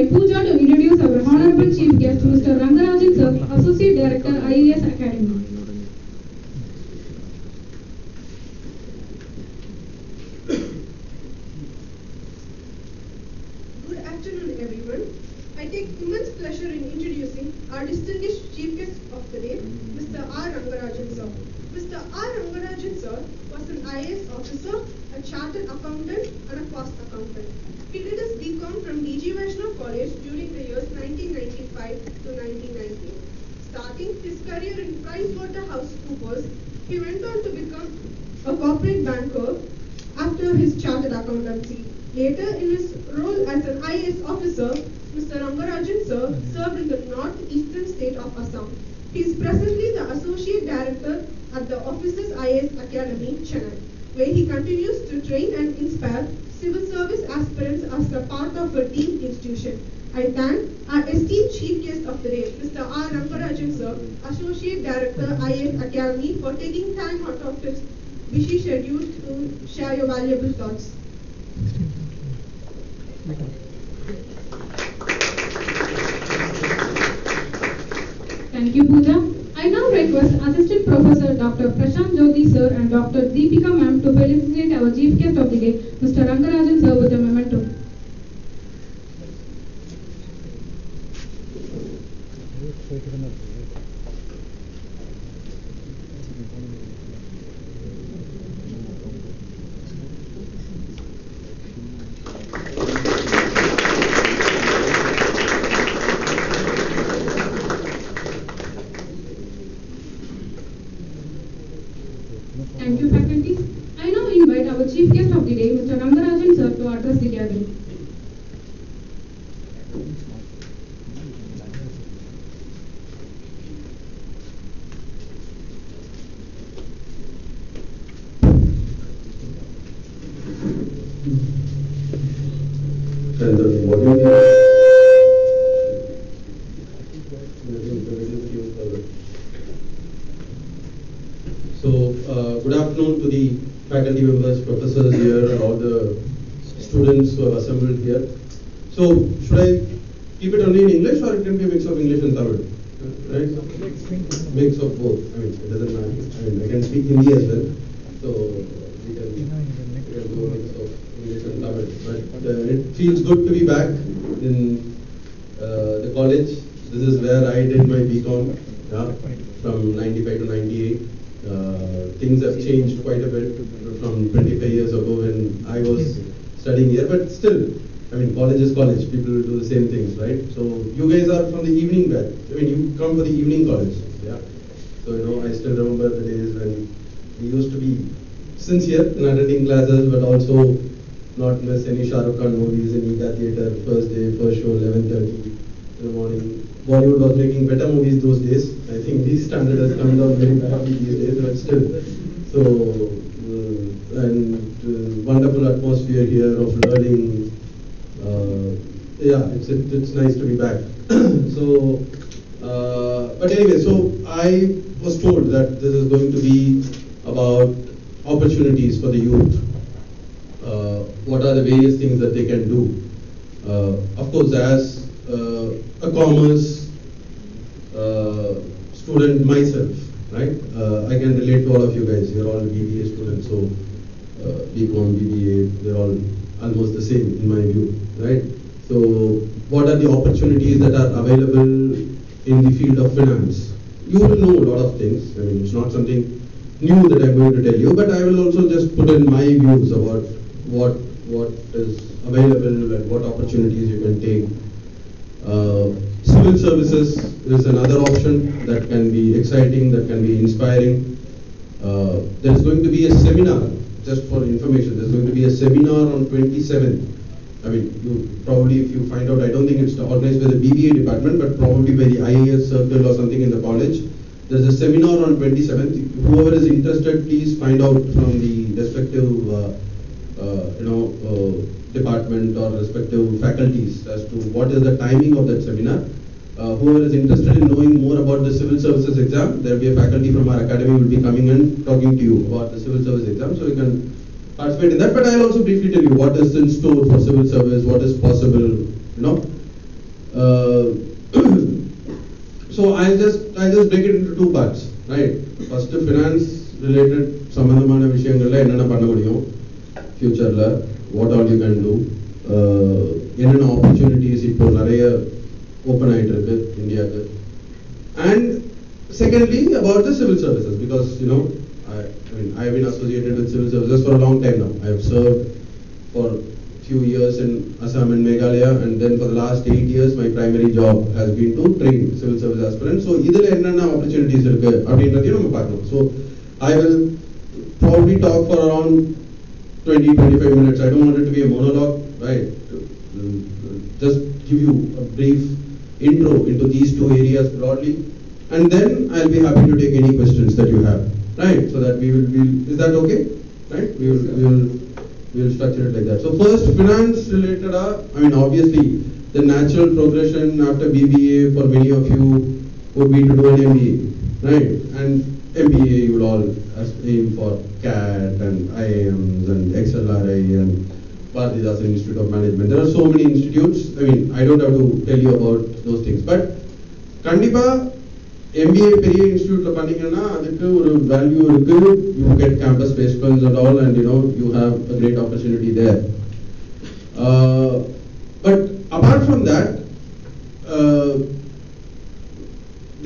invite Pooja to introduce our Honorable Chief Guest, Mr. Rangarajan Sir, Associate Director, IAS Academy. Good afternoon, everyone. I take immense pleasure in introducing our distinguished Chief Guest of the day, Mr. R. Rangarajan Sir. Mr. R. Rangarajan Sir was an IAS officer, a chartered accountant, and a cost accountant. He did his BCom from Dgvc College during the years 1995 to 1990. Starting his career in PricewaterhouseCoopers, he went on to become a corporate banker after his chartered accountancy. Later, in his role as an IAS officer, Mr. Rangarajan Sir served in the northeastern state of Assam. He is presently the Associate Director at the Officers IAS Academy, Chennai, where he continues to train and inspire civil service aspirants as a part of a deemed institution. I thank our esteemed Chief Guest of the day, Mr. R. Rangarajan Sir, Associate Director, IAS Academy, for taking time out of his busy schedule to share your valuable thoughts. Thank you, Pooja. I now request Assistant Professor Dr. Prashant Jyoti Sir and Dr. Deepika Ma'am to felicitate our Chief Guest of the day, Mr. Rangarajan Sir, with a memento. Thank you, faculty. I now invite our Chief Guest of the day, Mr. Rangarajan Sir, to address the gathering. Good afternoon to the faculty members, professors here, and all the students who have assembled here. So, should I keep it only in English, or it can be a mix of English and Tamil? Right? Mix of both. I mean, it doesn't matter. I mean, I can speak Hindi as well. So, we can do a mix of English and Tamil. But it feels good to be back in the college. This is where I did my BCom, from 95 to 98. Things have changed quite a bit from 25 years ago when I was studying here, but still, I mean, college is college. People do the same things, right? So you guys are from the evening batch. I mean, you come for the evening college, yeah. So I still remember the days when we used to be sincere in attending classes, but also not miss any Shah Rukh Khan movies in Ega Theatre. First day, first show, 11:30 in the morning. Bollywood was making better movies those days. I think the standard has come down very badly these days, but still. So, wonderful atmosphere here of learning. Yeah, it's nice to be back. So, but anyway, so I was told that this is going to be about opportunities for the youth. What are the various things that they can do? Of course, as a commerce student myself, right? I can relate to all of you guys. You're all BBA students, so BCom, BBA, they're all almost the same in my view, right? So, what are the opportunities that are available in the field of finance? You will know a lot of things. I mean, it's not something new that I'm going to tell you, but I will also just put in my views about what is available and what opportunities you can take. Civil services is another option that can be exciting, that can be inspiring. There is going to be a seminar, just for information, there is going to be a seminar on 27th. I mean, you probably, if you find out, I don't think it's organized by the BBA department, but probably by the IAS circle or something in the college. There's a seminar on 27th. Whoever is interested, please find out from the respective, department or respective faculties as to what is the timing of that seminar. Whoever is interested in knowing more about the civil services exam, there will be a faculty from our academy will be coming and talking to you about the civil service exam, so you can participate in that. But I will also briefly tell you what is in store for civil service, what is possible, I'll just break it into two parts, right? First, finance related சம்பந்தமான விஷயங்கள்ல என்னென்ன பண்ண முடியும் ஃபியூச்சர்ல, what all you can do, என்னென்ன opportunities இப்போ நிறைய open ஆயிட்டு இருக்கு இந்தியாவுக்கு. And secondly, about the civil services, because I've been associated with civil services for a long time now. I have served for few years in Assam and Meghalaya, and then for the last 8 years my primary job has been to train civil service aspirants. So idhula enna opportunities irukku அப்படின்றதையும் நம்ம பார்க்கணும். So I will probably talk for around 20-25 minutes. I don't want it to be a monologue, right? Just give you a brief intro into these two areas broadly, and then I'll be happy to take any questions that you have, right? So that we will is that okay, right? We will structure it like that. So first, finance related, obviously the natural progression after BBA for many of you would be to do an MBA, right? And MBA you will all aim for CAT and IIMs and XLRI and Bharatidasa Institute of Management. There are so many institutes. I don't have to tell you about those things. But Kandipa MBA பெரிய இன்ஸ்டிடியூட்ல பண்ணீங்கன்னா அதுக்கு ஒரு value இருக்கு. You get campus placements and all, and you have a great opportunity there. But apart from that,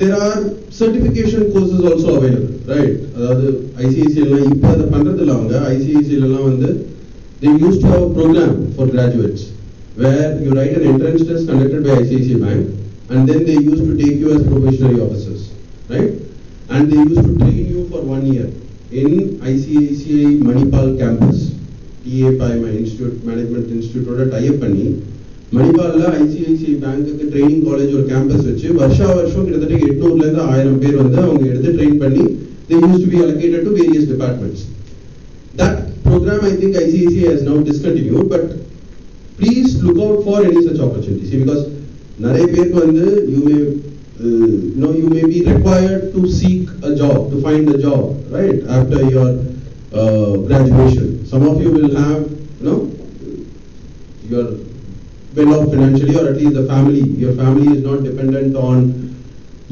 there are certification courses also available, right? அதாவது ICICI ல இப்ப அத பண்றதுல அவங்க ICICI ல வந்து they used to have a program for graduates where you write an entrance test conducted by ICICI Bank, and then they used to take you as probationary officers, right? And they used to train you for 1 year in ICICI Manipal campus. TAPI Institute Management Institute oda tie up பண்ணி மணிபால்ல ICICI பேங்க்கு training college ஒரு campus வச்சு வருஷம் கிட்டத்தட்ட 800 ல இருந்து 1000 பேர் வந்து அவங்க எடுத்து ட்ரெயின் பண்ணி they used to be allocated to various departments. That program I think ICICI has now discontinued, but please look out for any such opportunities. See, because நிறைய பேருக்கு வந்து you may be required to seek a job, to find a job, right, after your graduation. Some of you will have your well off financially, or at least your family is not dependent on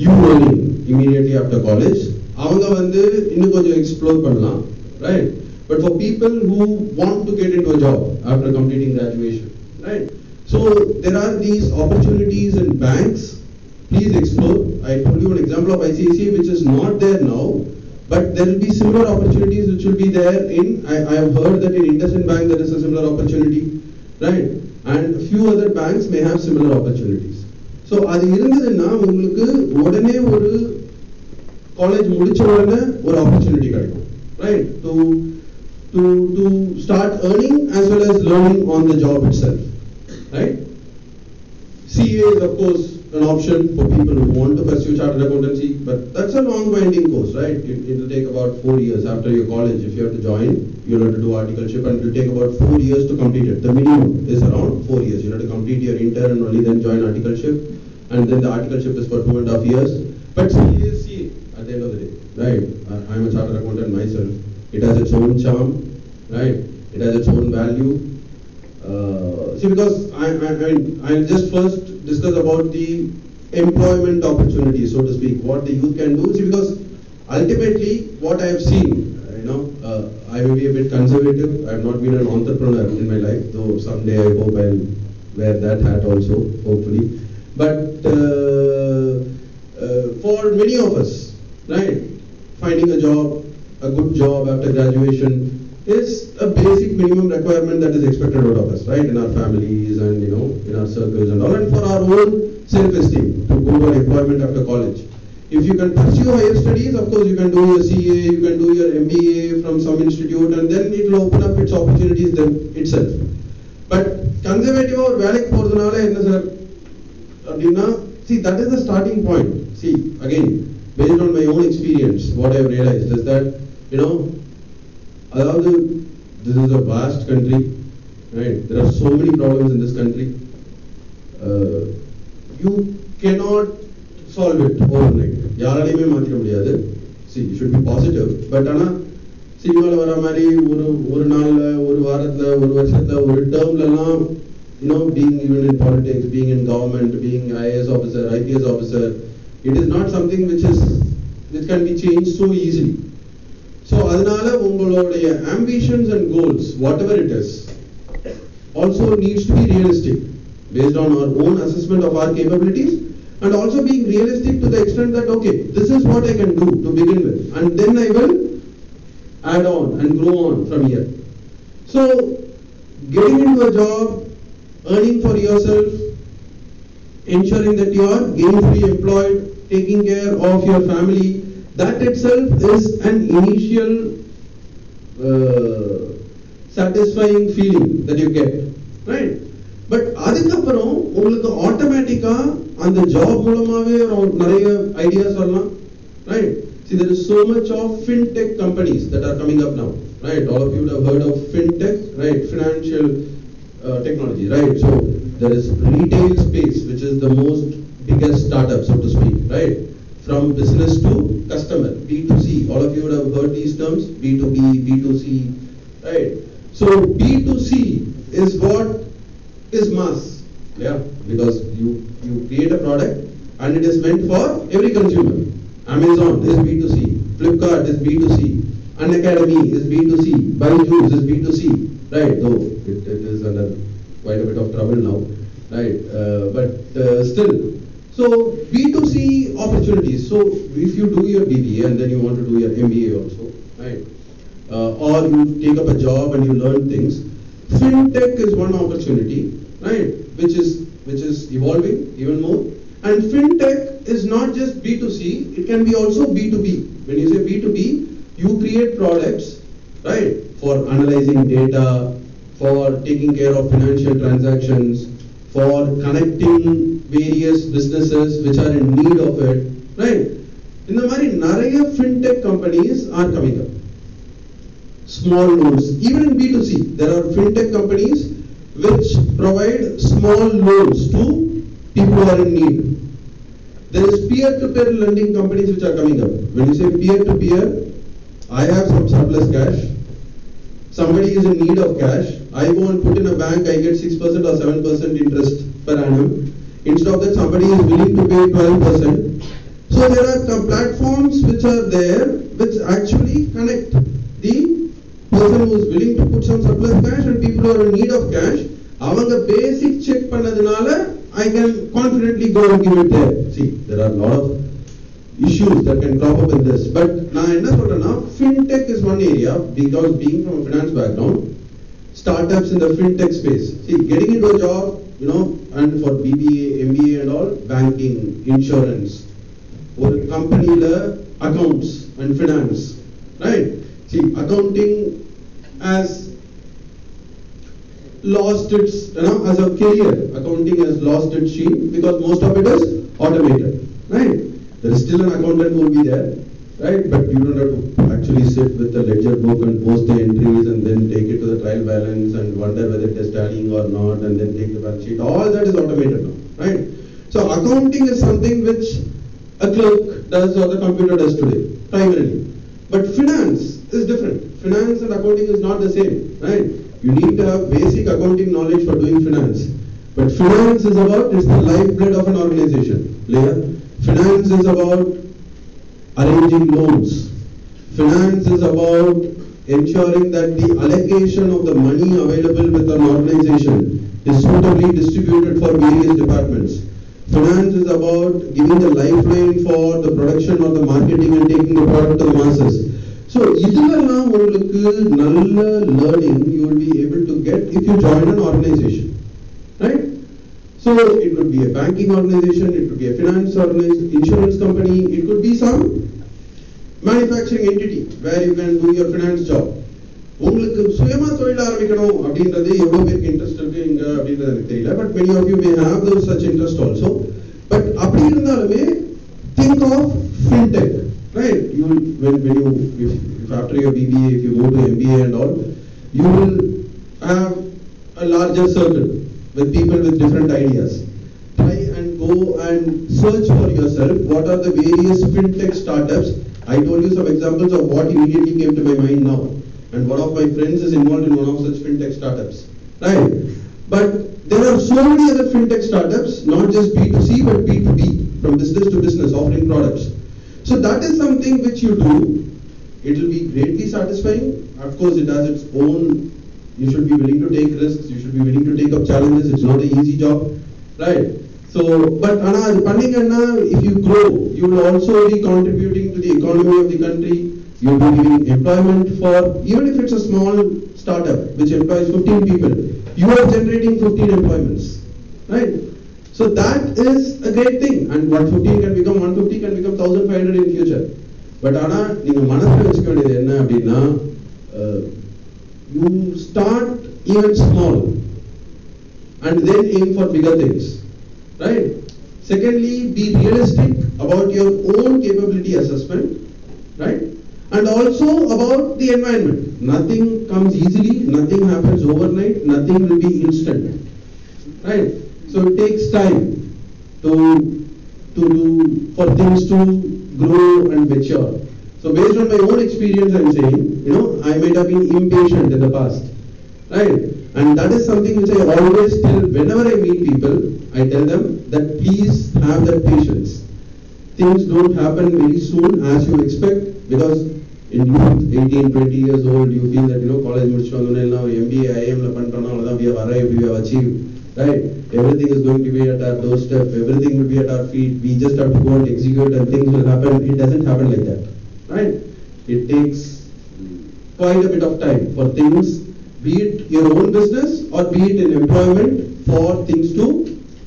you earning immediately after college. அவங்க வந்து இன்னும் கொஞ்சம் explore பண்ணலாம், right? But for people who want to get into a job after completing graduation, right? So there are these opportunities in banks. Please explore. I told you an example of ICICI which is not there now, but there will be similar opportunities which will be there in. I have heard that in IndusInd Bank there is a similar opportunity, right? And a few other banks may have similar opportunities. So அது இருந்ததுன்னா உங்களுக்கு உடனே ஒரு college முடிச்ச உடனே ஒரு opportunity கிடைக்கும், right? To start earning as well as learning on the job itself, right? CA is of course an option for people who want to pursue chartered accountancy, but that's a long winding course, right? It will take about 4 years after your college. If you have to join, you'll have to do articleship, and it will take about 4 years to complete it. The minimum is around 4 years. You have to complete your intern and only then join articleship, and then the articleship is for 2.5 years. But CA is CA at the end of the day, right? I'm a chartered accountant myself. It has its own charm, right? It has its own value. See, because I'll just first discuss about the employment opportunities, so to speak, what the youth can do. See, because ultimately what I have seen, I may be a bit conservative. I have not been an entrepreneur in my life, though someday I hope I'll wear that hat also, hopefully. But for many of us, right, finding a job, a good job after graduation is a basic minimum requirement that is expected out of us, right, in our families and in our circles and all, and for our own self-esteem to go for employment after college. If you can pursue higher studies, of course you can do your CA, you can do your MBA from some institute, and then it will open up its opportunities then itself. But conservative or வேலைக்கு போறதுனால என்ன sir அப்படின்னா, see, that is the starting point. See, again, based on my own experience, what I have realized is that this is a vast country, right? There are so many problems in this country. You cannot solve it overnight. யாராலையுமே மாத்திக்க முடியாது. See, you should be positive, but சினிமால வர மாதிரி ஒரு நாள்ல, ஒரு வாரத்துல, ஒரு வருஷத்துல, ஒரு டேர்ம்ல எல்லாம் being even in politics, being in government, being IAS officer, IPS officer, It is not something which can be changed so easily. So அதனால உங்களுடைய ambitions and goals, whatever it is, also needs to be realistic based on our own assessment of our capabilities, and also being realistic to the extent that okay, this is what I can do to begin with, and then I will add on and grow on from here. So getting into a job, earning for yourself, ensuring that you are gainfully employed, taking care of your family, that itself is an initial satisfying feeling that you get, right? But அதுக்கப்புறம் உங்களுக்கு ஆட்டோமேட்டிக்கா அந்த job மூலமாவே நிறைய ideas வரலாம், right? See, there is so much of fintech companies that are coming up now, right? All of you would have heard of fintech, right? Financial technology, right? So there is retail space, which is the most biggest startup, so to speak, right? From business to customer, B2C. All of you would have heard these terms, B2B, B2C, right? So B2C is what is mass, yeah, because you create a product and it is meant for every consumer. Amazon is B2C, Flipkart is B2C, Unacademy is B2C, Byju's is B2C, right? Though it is under quite a bit of trouble now, right? But still, so B2C opportunities. So if you do your BBA and then you want to do your MBA also, right? Or you take up a job and you learn things, fintech is one opportunity, right? Which is evolving even more. And fintech is not just B2C, it can be also B2B. When you say B2B, you create products, right? For analyzing data, for taking care of financial transactions, for connecting various businesses which are in need of it, right? In the mari naraya fintech companies are coming up. Small loans, even in B2C, there are fintech companies which provide small loans to people who are in need. There is peer-to-peer lending companies which are coming up. When you say peer-to-peer, I have some surplus cash, somebody is in need of cash, I go and put in a bank, I get 6% or 7% interest per annum. Instead of that, somebody is willing to pay 12%. So there are some platforms which are there which actually connect the person who is willing to put some surplus cash and people who are in need of cash. Avanga basic check பண்ணதுனால I can confidently go and give it there. See, there are a lot of issues that can crop up in this. But நான் என்ன சொல்றேன்னா, fintech is one area, because being from a finance background, startups in the fintech space. See, getting into a job, and for BBA, MBA and all, banking, insurance, ஒரு companyல accounts and finance, right? See, accounting has lost its, as a career, accounting has lost its sheen because most of it is automated, right? There is still an accountant who will be there, right? But you don't have to actually sit with the ledger book and post the entries and then take it to the trial balance and wonder whether it is tallying or not, and then take the balance sheet. All that is automated now, right? So accounting is something which a clerk does or the computer does today, primarily. But finance is different. Finance and accounting is not the same, right? You need to have basic accounting knowledge for doing finance. But finance is about, it's the lifeblood of an organization. Clear? Finance is about arranging loans. Finance is about ensuring that the allocation of the money available with an organization is suitably distributed for various departments. Finance is about giving the lifeline for the production or the marketing and taking the product to the masses. So, idhullam ungalku nalla learning you will be able to get if you join an organization, right? So, it could be a banking organization, it could be a finance organization, insurance company, it could be some manufacturing entity where you can do your finance job. உங்களுக்கு சுயமா தொழில் ஆரம்பிக்கணும் அப்படின்றது எவ்வளவு பேருக்கு interest இருக்கு இங்க அப்படின்றது எனக்கு தெரியல. But many of you may have those such interest also. But அப்படி இருந்தாலுமே think of fintech, right? You when you if after your BBA, if you move to MBA and all, you will have a larger circle with people with different ideas. Try and go and search for yourself what are the various fintech startups. I told you some examples of what immediately came to my mind now. And one of my friends is involved in one of such fintech startups, right? But there are so many other fintech startups, not just B2C but B2B. from business to business, offering products. So that is something which you do. It will be greatly satisfying. Of course, it has its own. You should be willing to take risks. You should be willing to take up challenges. It's not an easy job, right? So, but if you grow, you will also be contributing to the economy of the country. You will be giving employment for, even if it's a small startup which employs 15 people, you are generating 15 employments, right? So that is a great thing, and 115 can become 150, can become 1500 in future. But you start even small and then aim for bigger things, right? Secondly, be realistic about your own capability assessment, right? And also about the environment. Nothing comes easily, nothing happens overnight, nothing will be instant, right? So it takes time for things to grow and mature. So based on my own experience, I'm saying, I might have been impatient in the past, right? And that is something which I always tell whenever I meet people. I tell them that please have that patience. Things don't happen very soon as you expect, because in youth, 18, 20 years old, you feel that college now MBA, IIM, we have achieved, right? Everything is going to be at our doorstep, everything will be at our feet. We just have to go and execute, and things will happen. It doesn't happen like that, right? It takes quite a bit of time for things, be it your own business or be it in employment, for things to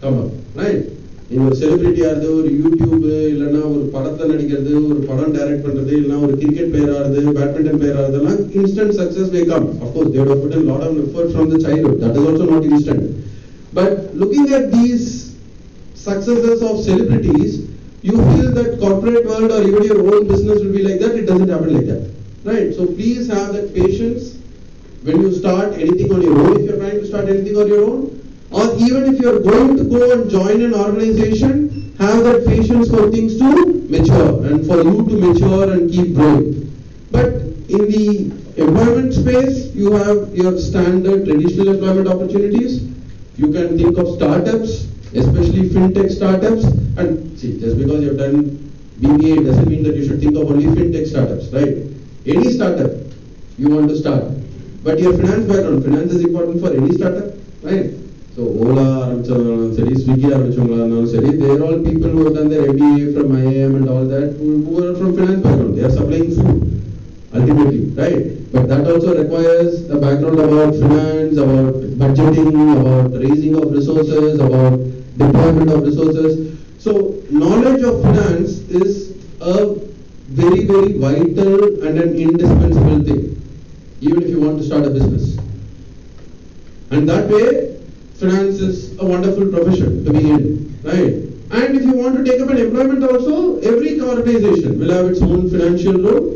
come up, right? In a celebrity ஆறுது, ஒரு YouTube, இல்லைன்னா ஒரு படத்தை நடிக்கிறது, ஒரு படம் direct பண்றது, இல்லைன்னா ஒரு கிரிக்கெட் பிளேயர் ஆறுது, பேட்மிண்டன் பிளேயர் ஆறுதெல்லாம் instant success may come. Of course, they would have put in a lot of effort from the childhood. That is also not instant. But looking at these successes of celebrities, you feel that corporate world or even your own business will be like that. It doesn't happen like that, right? So please have that patience when you start anything on your own. If you're trying to start anything on your own, or even if you're going to go and join an organization, have that patience for things to mature and for you to mature and keep growing. But in the employment space, you have your standard traditional employment opportunities. You can think of startups, especially fintech startups. And see, just because you've done BBA doesn't mean that you should think of only fintech startups, right? Any startup you want to start. But your finance background, finance is important for any startup, right? So Ola, Swiggy, they are all people who have done their MBA from IIM and all that, who are from finance background. They are supplying food, ultimately, right? But that also requires a background about finance, about budgeting, about raising of resources, about deployment of resources. So knowledge of finance is a very, very vital and an indispensable thing, even if you want to start a business. And that way, finance is a wonderful profession to be in, right? And if you want to take up an employment also, every organization will have its own financial role,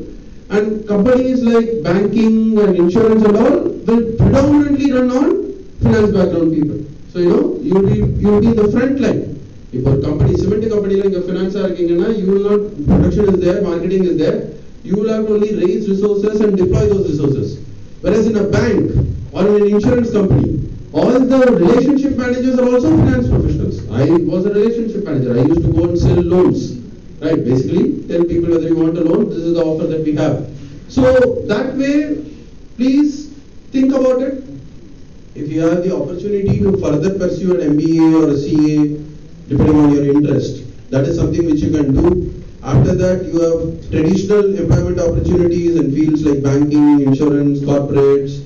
and companies like banking and insurance and all will predominantly run on finance background people. So you'll be in the front line. If a company, cement company like a finance you will not, production is there, marketing is there, you will have to only raise resources and deploy those resources. Whereas in a bank or in an insurance company, all the relationship managers are also finance professionals. I was a relationship manager. I used to go and sell loans, right? Basically, tell people whether you want a loan, this is the offer that we have. So that way, please think about it. If you have the opportunity to further pursue an MBA or a CA, depending on your interest, that is something which you can do. After that, you have traditional employment opportunities in fields like banking, insurance, corporates,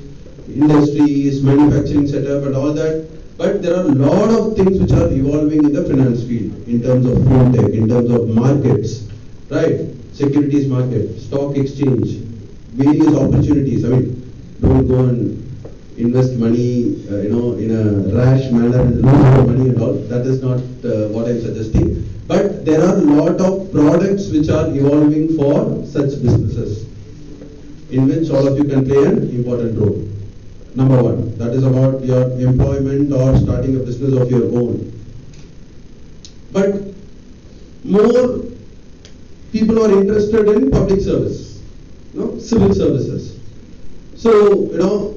industries, manufacturing setup and all that. But there are a lot of things which are evolving in the finance field, in terms of fintech, in terms of markets, right? Securities market, stock exchange, various opportunities. I mean, don't go and invest money, in a rash manner and lose your money and all. That is not what I'm suggesting. But there are a lot of products which are evolving for such businesses, in which all of you can play an important role. Number one, that is about your employment or starting a business of your own. But more people are interested in public service, civil services. So,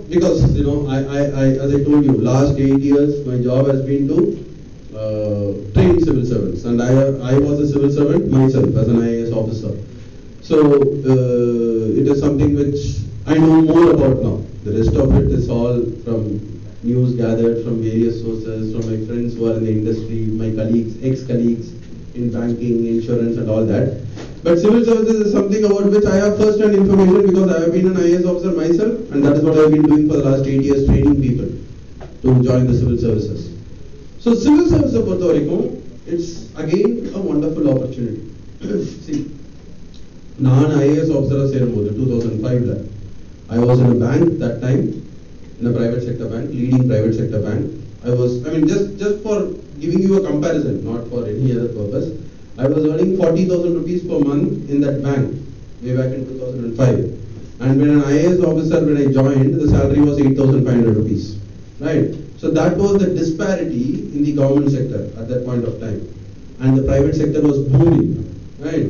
because, I as I told you, last 8 years, my job has been to train civil servants, and I was a civil servant myself as an IAS officer. So it is something which I know more about now. The rest of it is all from news gathered from various sources, from my friends who are in the industry, my colleagues, ex-colleagues in banking, insurance and all that. But civil services is something about which I have first-hand information because I have been an IAS officer myself, and that is what I have been doing for the last 8 years, training people to join the civil services. So civil services of Puerto Rico, it's again a wonderful opportunity. See, நான் IAS officer சேரும்போது 2005 I was in a bank that time, in a private sector bank, leading private sector bank. Just for giving you a comparison, not for any other purpose, I was earning 40,000 rupees per month in that bank way back in 2005. And when an IAS officer, when I joined, the salary was 8,500 rupees, right? So that was the disparity in the government sector at that point of time. And the private sector was booming, right?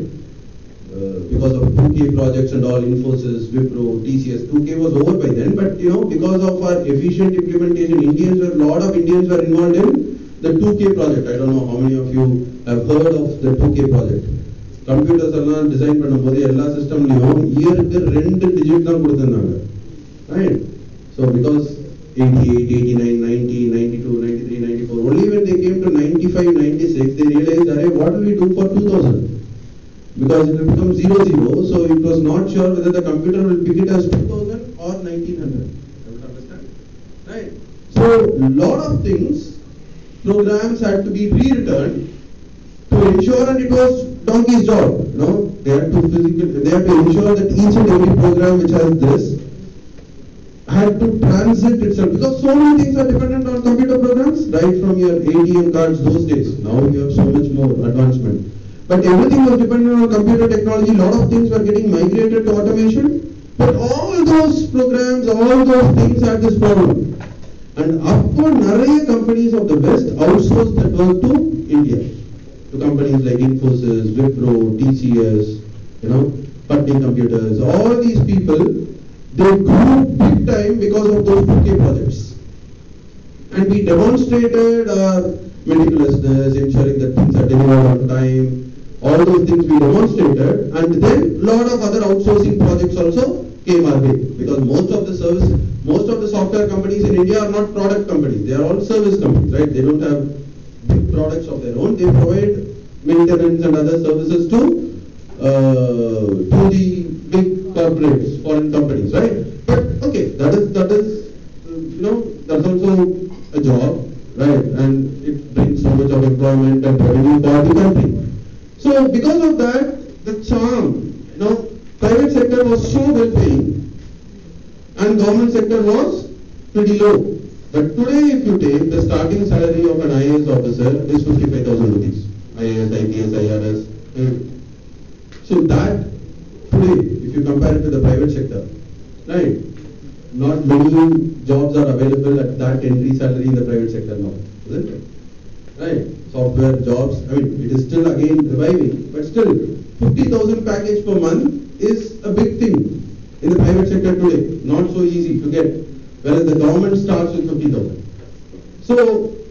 Because of 2K projects and all, Infosys, Wipro, TCS, 2K was over by then, but because of our efficient implementation, a lot of Indians were involved in the 2K project. I don't know how many of you have heard of the 2K project. Computers are designed பண்ணும்போது எல்லா சிஸ்டம்லயும் இயருக்கு 2 digit தான் கொடுத்திருந்தாங்க, right? So because 88, 89, 90, 92, 93, 94, only when they came to 95, 96, they realized, what will we do for 2000? Because it will become 00, so it was not sure whether the computer will pick it as 2000 or 1900. I would understand, right? So lot of things, programs had to be rewritten to ensure, and it was donkey's job. They had to ensure that each and every program which has this had to transit itself, because so many things are dependent on computer programs, right from your ATM cards those days. Now you have so much more advancement. But everything was dependent on computer technology. A lot of things were getting migrated to automation. But all those programs, all those things had this problem. And upon நிறைய companies of the West outsourced that work to India. To companies like Infosys, Wipro, TCS, Patni Computers. All these people, they grew big time because of those 2K projects. And we demonstrated our meticulousness, ensuring that things are delivered on time. All those things we demonstrated, and then lot of other outsourcing projects also came our way, because most of the software companies in India are not product companies, they are all service companies, right? They don't have big products of their own, they provide maintenance and other services to the big corporates, foreign companies, right? But okay, that is that's also a job, right? And it brings so much of employment and revenue for the country. So because of that, the charm, private sector was so well paying and government sector was pretty low. But today if you take the starting salary of an IAS officer is 55,000 rupees. IAS, IPS, IRS. So that today, if you compare it to the private sector, right, not many jobs are available at that entry salary in the private sector now, isn't it? Right? Software jobs, it is still again reviving, but still 50,000 package per month is a big thing in the private sector today, not so easy to get, whereas the government starts with 50,000. So,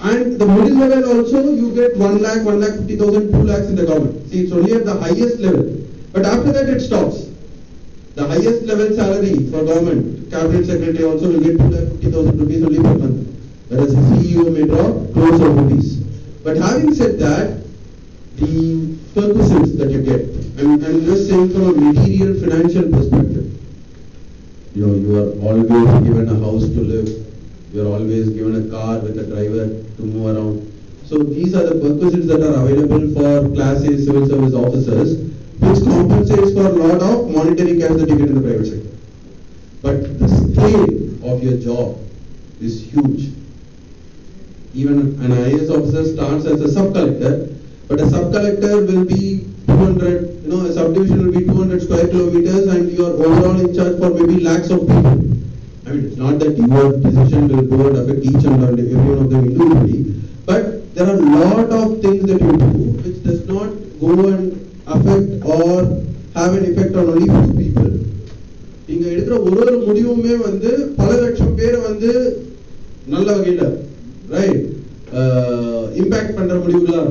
and the middle level also, you get 1 lakh, 1,50,000, 2 lakhs in the government. See, it's only at the highest level, but after that it stops. The highest level salary for government, cabinet secretary also will get 2,50,000 rupees only per month, whereas the CEO may draw crores of rupees. But having said that, the perquisites that you get, I'm just saying from a material financial perspective, you are always given a house to live, you are always given a car with a driver to move around. So these are the perquisites that are available for Class A civil service officers, which compensates for a lot of monetary cash that you get in the private sector. But the scale of your job is huge. Even an IAS officer starts as a sub-collector, but a sub-collector will be 200, a subdivision will be 200 square kilometers and you are overall in charge for maybe lakhs of people. It's not that your decision will go and affect each and every one of them individually, but there are a lot of things that you do which does not go and affect or have an effect on only few people. நீங்க எடுக்கிற ஒரு முடிவுமே பல லட்சம் பேரை நல்ல வகையில, right, impact பண்ற முடிவுகளா,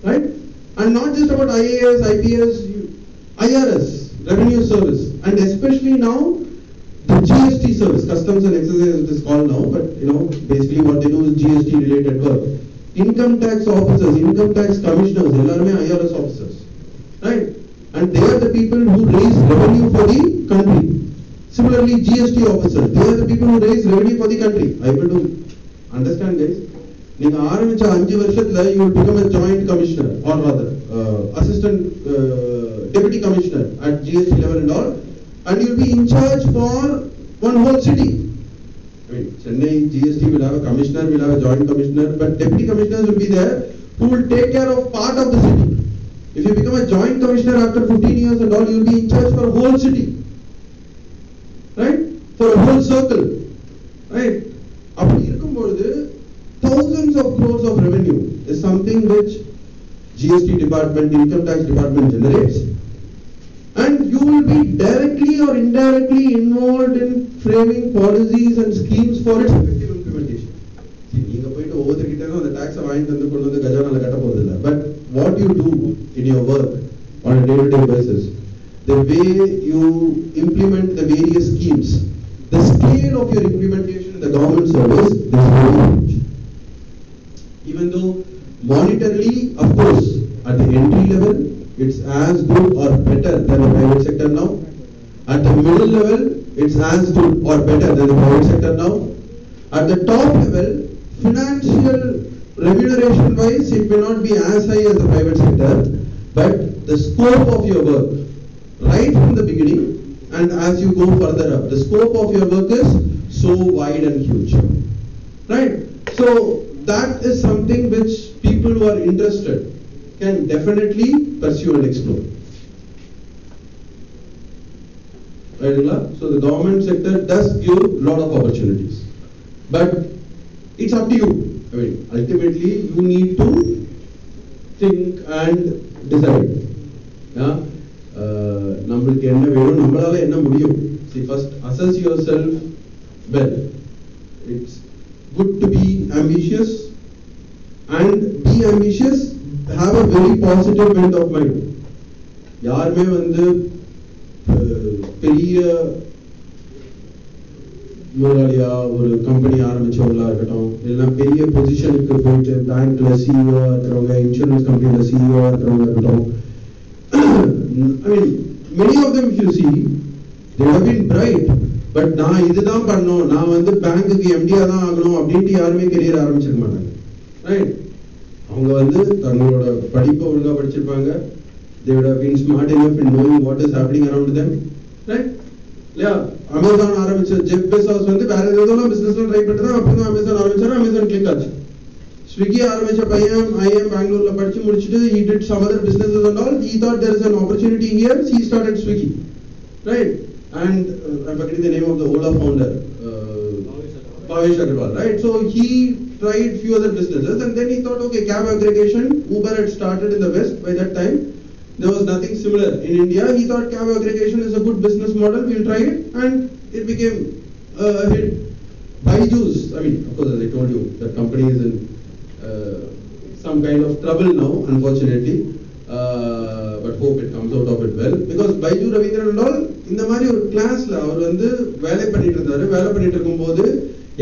right? And not just about IAS, IPS, IRS, revenue service, and especially now the GST service, customs and excise it is called now, but basically what they do is GST related work. Income tax officers, income tax commissioners, எல்லாருமே IRS officers, right? And they are the people who raise revenue for the country. Similarly, GST officers, they are the people who raise revenue for the country. I able to understand, guys? நீங்க ஆரம்பிச்ச 5 வருஷத்துல you will become a joint commissioner or rather assistant deputy commissioner at GST level and all, and you will be in charge for one whole city. I mean, Chennai GST will have a commissioner, will have a joint commissioner, but deputy commissioners will be there who will take care of part of the city. If you become a joint commissioner after 15 years and all, you will be in charge for a whole city, right? For a whole circle, right? அப்படி இருக்கும்போது thousands of crores of revenue is something which GST department, income tax department generates, and you will be directly or indirectly involved in framing policies and schemes for its effective implementation. நீங்க போயிட்டு ஒவ்வொருத்தர்கிட்டயும் அந்த டாக்ஸை வாங்கிட்டு வந்து கொண்டு வந்து கஜானால கட்ட போறது இல்லை. But what you do in your work on a day-to-day basis, the way you implement the various schemes, the scale of your implementation in the government service is very huge. Even though monetarily, of course, at the entry level, it's as good or better than the private sector now. At the middle level, it's as good or better than the private sector now. At the top level, financial remuneration wise, it may not be as high as the private sector, but the scope of your work, right from the beginning, and as you go further up, the scope of your work is so wide and huge, right? So that is something which people who are interested can definitely pursue and explore. Right? So the government sector does give a lot of opportunities, but it's up to you. I mean, ultimately you need to think and decide. Yeah? நம்மளுக்கு என்ன வேணும், நம்மளால என்ன முடியும். See, first assess yourself well. It's good to be ambitious, and be ambitious, have a very positive bent of mind. யாருமே வந்து பெரிய முதலாளியா ஒரு கம்பெனி ஆரம்பிச்சவங்களா இருக்கட்டும், இல்லைன்னா பெரிய பொசிஷனுக்கு போயிட்டு பேங்க்ல சிஇஓ இருக்கிறவங்க, இன்சூரன்ஸ் கம்பெனில சிஇஓ இருக்கிறவங்க இருக்கட்டும், I mean, many of them if you see, they have been bright, but நான் இதுதான் பண்ணணும், நான் வந்து பேங்க்குக்கு எம்டியா தான் ஆகணும் அப்படின்ட்டு யாருமே கெரியர் ஆரம்பிச்சிருக்க மாட்டாங்க, ரைட்? அவங்க வந்து தங்களோட படிப்பை ஒழுங்கா படிச்சிருப்பாங்க. They would have been smart enough in knowing what is happening around them, right? இல்லையா? அமேசான் ஆரம்பிச்ச ஜெஃப் பெசோஸ் வந்து வேற ஏதோ பிசினஸ்ல ட்ரை பண்ணிட்டு தான் அப்புறம் அமேசான் ஆரம்பிச்சாரு. அமேசான் கிளிக் ஆச்சு. ஸ்விக்கி ஆரம்பிச்ச பையன் ஐஎம் பெங்களூர்ல படிச்சு முடிச்சுட்டு he did some other businesses and all. He thought there is an opportunity here. He started Swiggy, right? And I'm forgetting the name of the Ola founder, Bhavesh Agarwal, right? So he tried few other businesses and then he thought, okay, cab aggregation. Uber had started in the West by that time. There was nothing similar in India. He thought cab aggregation is a good business model. We'll try it, and it became a hit. Byju's, I mean, of course, as I told you, that company is in some kind of trouble now, unfortunately. But hope it comes out of it well. Because Byju Ravindran and all, இந்த மாதிரி ஒரு கிளாஸ்ல அவர் வந்து வேலை பண்ணிட்டு இருந்தாரு. வேலை பண்ணிட்டு இருக்கும்போது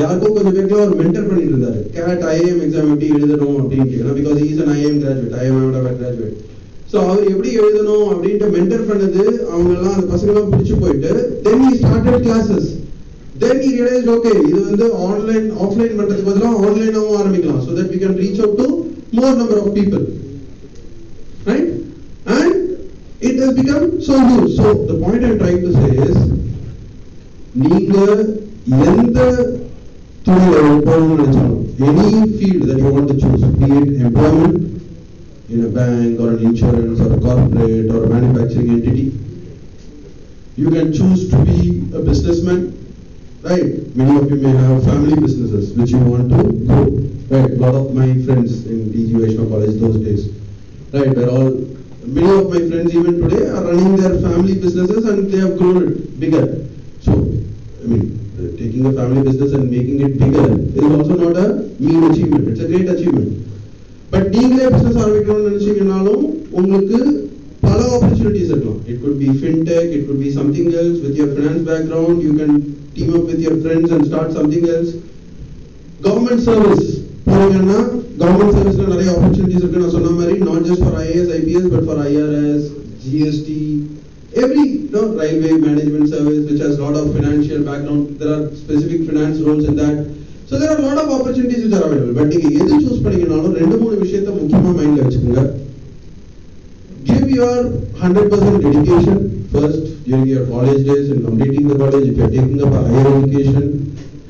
யாருக்கோ கொஞ்சம் பேருக்கு அவர் மென்டர் பண்ணிட்டு இருந்தாரு. கேட் ஐஏஎம் எக்ஸாம் எப்படி எழுதணும் அப்படின்ட்டு, because he is an IIM graduate, IIM graduate. So அவர் எப்படி எழுதணும் அப்படின்ட்டு மென்டர் பண்ணது அவங்க எல்லாம் அந்த பசங்கெல்லாம் பிடிச்சு போயிட்டு then he started classes. Then he realized, okay, இது வந்து ஆன்லைன் ஆஃப்லைன் பண்றதுக்கு பதிலாக ஆன்லைனாவும் ஆரம்பிக்கலாம், so that we can reach out to more number of people, right? And it has become so huge. So the point I'm trying to say is, நீங்க எந்த துறையில போகணும்னு நினைச்சாலும், any field that you want to choose, be it employment in a bank or an insurance or a corporate or a manufacturing entity, you can choose to be a businessman, right? Many of you may have family businesses which you want to grow, right? A lot of my friends in Dgvc college those days, right, many of my friends even today are running their family businesses and they have grown it bigger. So I mean, taking a family business and making it bigger is also not a mean achievement, it's a great achievement. But நீங்களே business ஆரம்பிக்கணும்னு நினைச்சீங்கன்னாலும் உங்களுக்கு பல opportunities இருக்கலாம். It could be fintech, it could be something else. With your finance background, you can team up with your friends and start something else. Government service போறீங்கன்னா government சர்வீஸ்ல நிறைய opportunities இருக்கு. நான் சொன்ன மாதிரி not just for IAS, IPS, but for IRS, GST, every railway management service which has lot of financial background. There are specific finance roles in that. So there are a lot of opportunities which are available. But நீங்க எது choose பண்ணீங்கனாலும் ரெண்டு மூணு விஷயத்தை முக்கியமா மைண்ட்ல வச்சுக்கோங்க. Give your 100% dedication first during your college days and completing the college. If you are taking up a higher education,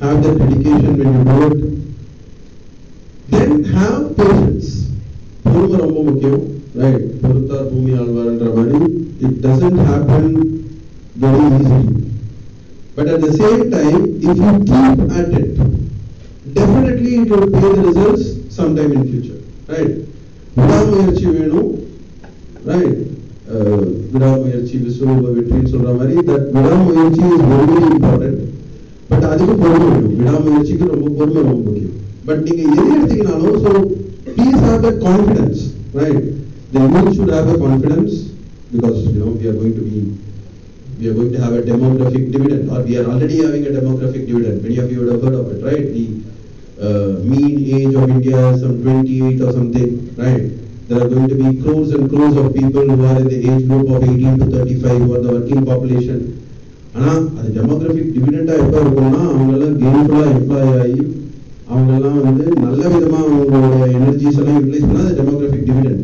have that dedication when you do it. Then have patience. பொறுமை ரொம்ப முக்கியம், right? பொறுத்தார் பூமி ஆழ்வார்ன்ற மாதிரி it doesn't happen very easily. But at the same time, if you keep at it, definitely it will pay the results sometime in future, right? விடாமுயற்சி வேணும், right? விடாமுயற்சி விஸ்வரூப வெற்றின்னு சொல்ற மாதிரி that விடாமுயற்சி is very very important. But அதுக்கு பொறுமை வேணும். விடாமுயற்சிக்கு ரொம்ப பொறுமை ரொம்ப முக்கியம். பட் நீங்க எது எடுத்தீங்கனாலும் so please have that confidence, right? The youth should have a confidence because we are going to have a demographic dividend, or we are already having a demographic dividend. Many of you would have heard of it, right? The mean age of India is some 28 or something, right? There are going to be crores and crores of people who are in the age group of 18 to 35 who are the working population. ஆனா அது demographic டிவிடெண்டா எப்போ இருக்கும்னா அவங்கெல்லாம் கெயின்ஃபுல்லா employee ஆகி அவங்கெல்லாம் நல்ல விதமா அவங்களோட எனர்ஜிஸ் எல்லாம் யூட்டிலைஸ் பண்ணா அது டெமோகிராஃபிக் டிவிடெண்ட்.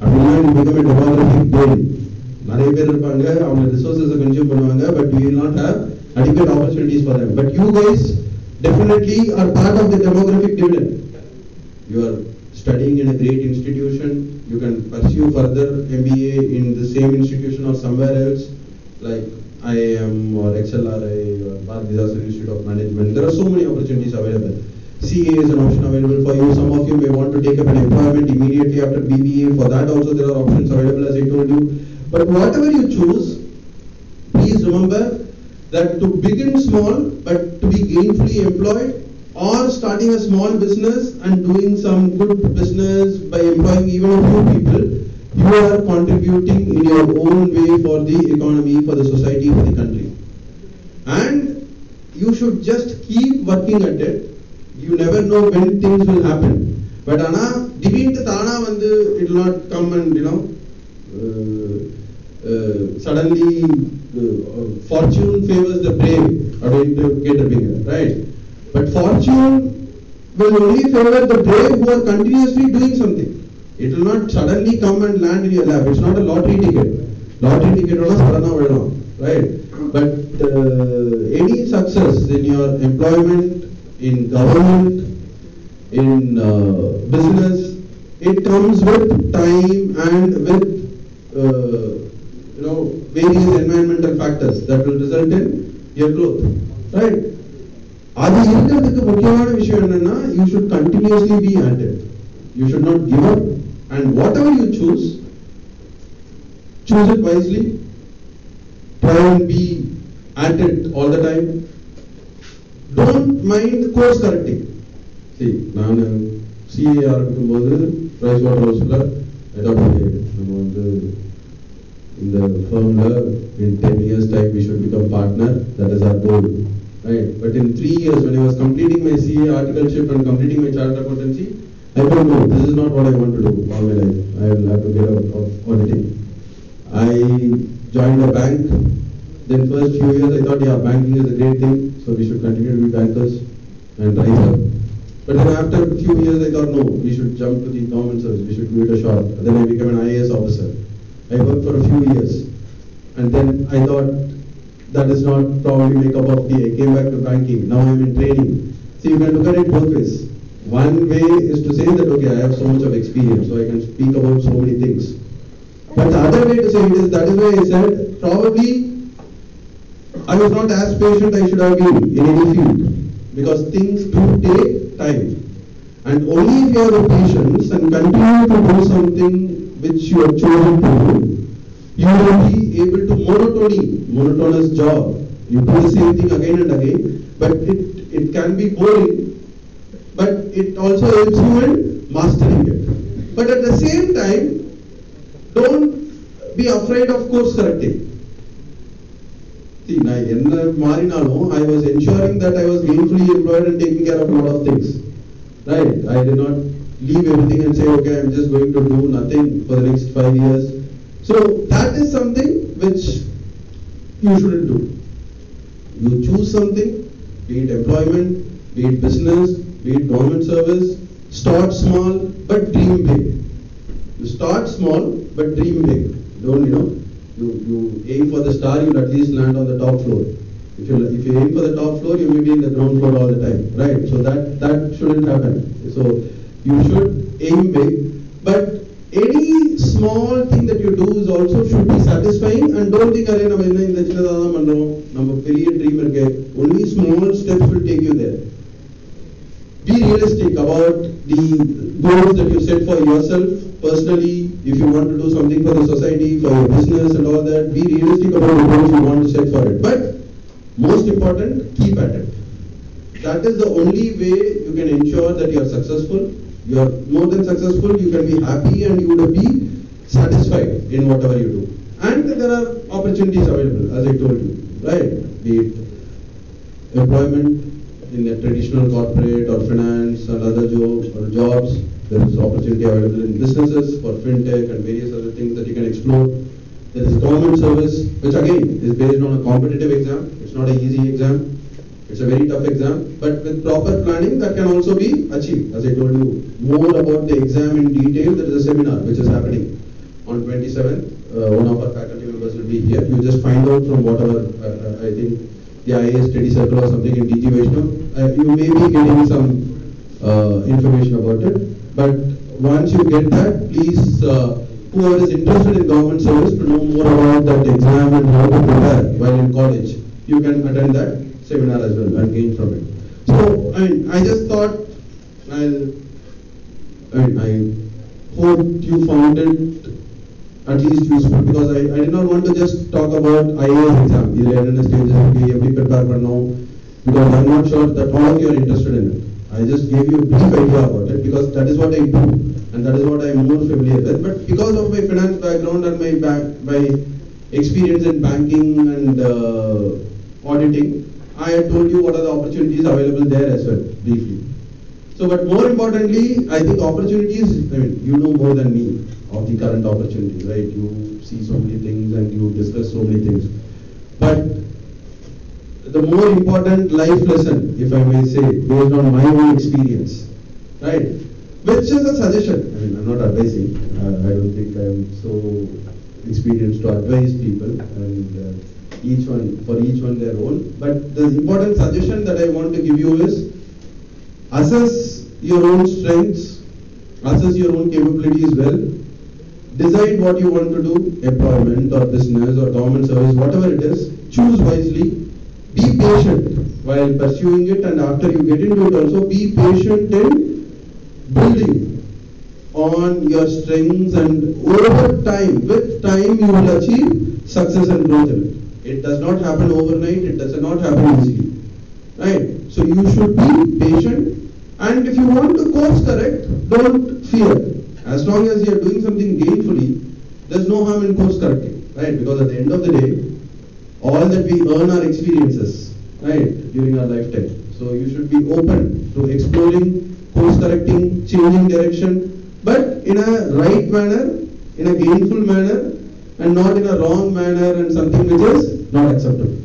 அப்படின்னா பிகம் டெமோகிராஃபிக் ட்ரெயின். நிறைய பேர் இருப்பாங்க, அவங்க ரிசோர்ஸஸ் கன்சியூம் பண்ணுவாங்க, but we will not have adequate opportunities for them. But you guys definitely are part of the demographic dividend. You are studying in a great institution. You can pursue further MBA in the same institution or somewhere else, like IIM or XLRI or Bharat Disaster Institute of Management. There are so many opportunities available. CA is an option available for you. Some of you may want to take up an employment immediately after BBA. For that also there are options available, as I told you. But whatever you choose, please remember that to begin small but to be gainfully employed, or starting a small business and doing some good business by employing even a few people, you are contributing in your own way for the economy, for the society, for the country. And you should just keep working at it. You never know when things will happen. But ana திடீர்னு தானா it will not come and suddenly fortune favors the brave அப்படினு கேட்டிருப்பீங்க, right? But fortune will only favor the brave who are continuously doing something. It will not suddenly come and land in your lap. It's not a lottery ticket. Lottery ticket ola sadana vidalam, right? But any success in your employment, in government, in business, it comes with time and with various environmental factors that will result in your growth, right? அது இருக்கிறதுக்கு முக்கியமான விஷயம் என்னன்னா, you should continuously be at it. You should not give up, and whatever you choose it wisely. Try and be at it all the time. Don't mind course correcting. See, நான் CA ஆரம்பிக்கும்போது price water ஹவுஸ்ல நம்ம in the firm in 10 years time we should become partner. That is our goal, right? But in 3 years when I was completing my CA articleship and completing my chartered accountancy, I don't know, this is not what I want to do all my life. I will have to get out of auditing. I joined a bank. Then first few years I thought, yeah, banking is a great thing, so we should continue to be bankers and rise up. But then after a few years I thought, no, we should jump to the government service, we should give it a shot. And then I became an IAS officer. I worked for a few years, and then I thought that is not probably my cup of tea. I came back to banking. Now I am in training. See, you can look at it both ways. One way is to say that okay, I have so much of experience, so I can speak about so many things. But the other way to say it is, that is why I said probably I was not as patient I should have been in any field, because things do take time. And only if you have the patience and continue to do something which you have chosen to do, you will be able to monotonous job. You do the same thing again and again, but it can be boring, but it also helps you in mastering it. But at the same time, don't be afraid of course correcting. See, I was ensuring that I was gainfully employed and taking care of a lot of things. Right? I did not leave everything and say, okay, I'm just going to do nothing for the next 5 years. So that is something which you shouldn't do. You choose something, be it employment, be it business, be it government service, start small but dream big. You start small but dream big. Don't, you aim for the star, you'll at least land on the top floor. If you aim for the top floor, you may be in the ground floor all the time, right? So that shouldn't happen. So you should aim big, but any small thing that you do is also should be satisfying, and don't think only small steps will take you there. Be realistic about the goals that you set for yourself personally. If you want to do something for the society, for your business and all that, be realistic about the goals you want to set for it. But most important, keep at it. That is the only way you can ensure that you are successful. You are more than successful, you can be happy and you will be satisfied in whatever you do. And there are opportunities available, as I told you, right? Be it employment in the traditional corporate or finance and other jobs. There is opportunity available in businesses for fintech and various other things that you can explore. There is government service, which again is based on a competitive exam. It's not an easy exam. It's a very tough exam, but with proper planning that can also be achieved. As I told you more about the exam in detail, there is a seminar which is happening on 27th. One of our faculty members will be here. You just find out from whatever, I think the IAS study circle or something in Dgvc. You may be getting some information about it. But once you get that, please, whoever is interested in government service to know more about that exam and how to prepare while in college, you can attend that seminar as well and gain from it. So, I just thought I hope you found it at least useful, because I did not want to just talk about IAS exam, prepare for now, because I'm not sure that all of you are interested in it. I just gave you a brief idea about it because that is what I do and that is what I am more familiar with. But because of my finance background and my experience in banking and auditing, I had told you what are the opportunities available there as well, briefly. So, but more importantly, I think opportunities, you know more than me of the current opportunities, right? You see so many things and you discuss so many things. But the more important life lesson, if I may say, based on my own experience, right? Which is a suggestion. I'm not advising. I don't think I'm so experienced to advise people, and for each one their own. But the important suggestion that I want to give you is assess your own strengths, assess your own capabilities well, decide what you want to do, employment or business or government service, whatever it is, choose wisely. Be patient while pursuing it, and after you get into it also, be patient in building on your strengths, and over time, with time you will achieve success and growth in it. It does not happen overnight, it does not happen easily. Right? So you should be patient, and if you want to course correct, don't fear. As long as you are doing something gainfully, there's no harm in course correcting. Right? Because at the end of the day, all that we earn are experiences, right, during our lifetime. So you should be open to exploring, course correcting, changing direction, but in a right manner, in a gainful manner, and not in a wrong manner and something which is not acceptable,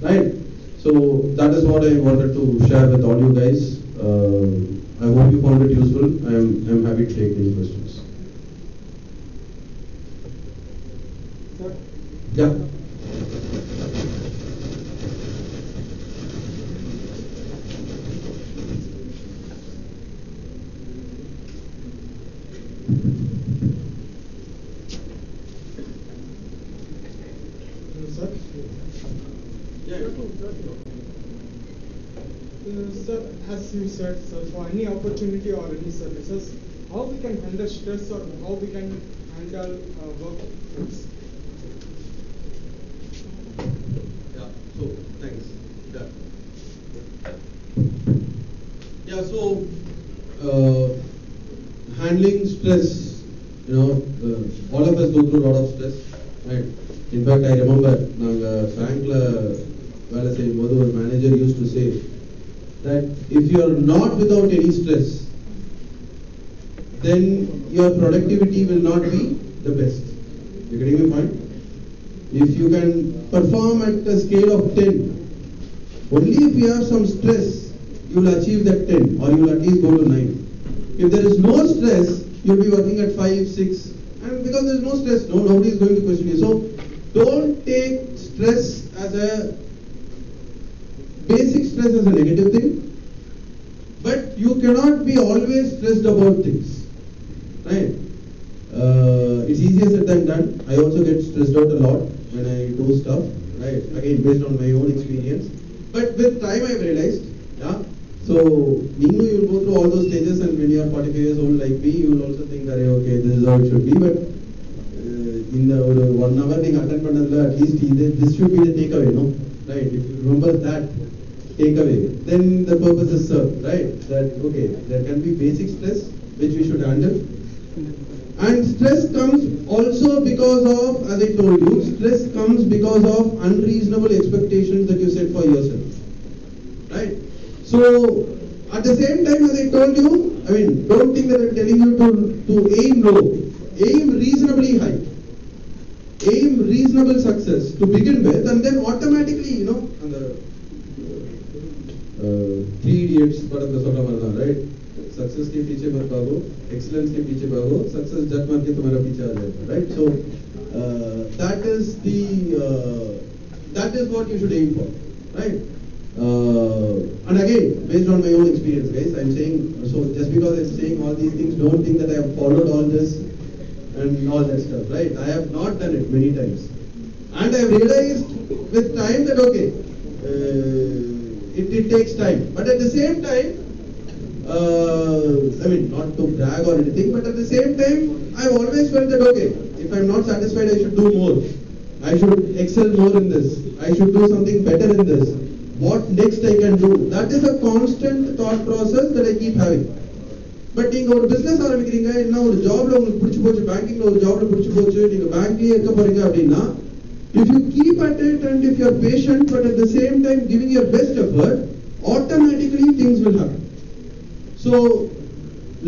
right? So that is what I wanted to share with all you guys. I hope you found it useful. I'm happy to take any questions. Sir? Yeah. Sir, as you said, sir, for any opportunity or any services, how we can handle stress or how we can handle work stress? Yeah, so thanks. Yeah, so handling stress all of us go through a lot of stress, right? In fact, I remember bankla vela seyyumbodhu a manager used to say that if you are not without any stress, then your productivity will not be the best. You getting my point? If you can perform at a scale of 10, only if you have some stress, you will achieve that 10, or you will at least go to 9. If there is no stress, you will be working at 5, 6, and because there is no stress, nobody is going to question you. So, don't take stress as a basic stress as a negative thing, but you cannot be always stressed about things, right? It's easier said than done. I also get stressed out a lot when I do stuff, right? Again, based on my own experience. But with time, I've realized, yeah. So, you will go through all those stages, and when you are 45 years old like me, you will also think that okay, this is how it should be. But in the 1 hour, attend at least this should be the takeaway, no? Right? If you remember that takeaway, then the purpose is served, right? That okay, there can be basic stress which we should handle. And stress comes also because of, as I told you, stress comes because of unreasonable expectations that you set for yourself. Right? So, at the same time, as I told you, I mean, don't think that I'm telling you to aim low. Aim reasonably high. Aim reasonable success to begin with, and then automatically, and the 3 Idiots, right? Success के पीछे मत भागो, excellence के पीछे भागो, success जट मार के तुम्हारा पीछे आ जाएगा, right? So that is what you should aim for, right? And again, based on my own experience, guys, I'm saying, so just because I'm saying all these things, don't think that I have followed all this and all that stuff, right? I have not done it many times, and I have realized with time that okay, it takes time, but at the same time. I mean, not to brag or anything, but at the same time, I've always felt that okay, if I'm not satisfied, I should do more. I should excel more in this. I should do something better in this. What next I can do? That is a constant thought process that I keep having. But நீங்க ஒரு business ஆரம்பிக்கிறீங்க, இல்ல ஒரு ஜாப்ல உங்களுக்கு பிடிச்சு போச்சு, பேங்கிங்ல ஒரு ஜாப்ல பிடிச்சு போச்சு, நீங்க பேங்க்லயே இருக்க போறீங்க அப்படின்னா, if you keep at it and if you are patient, but at the same time giving your best effort, automatically things will happen. So,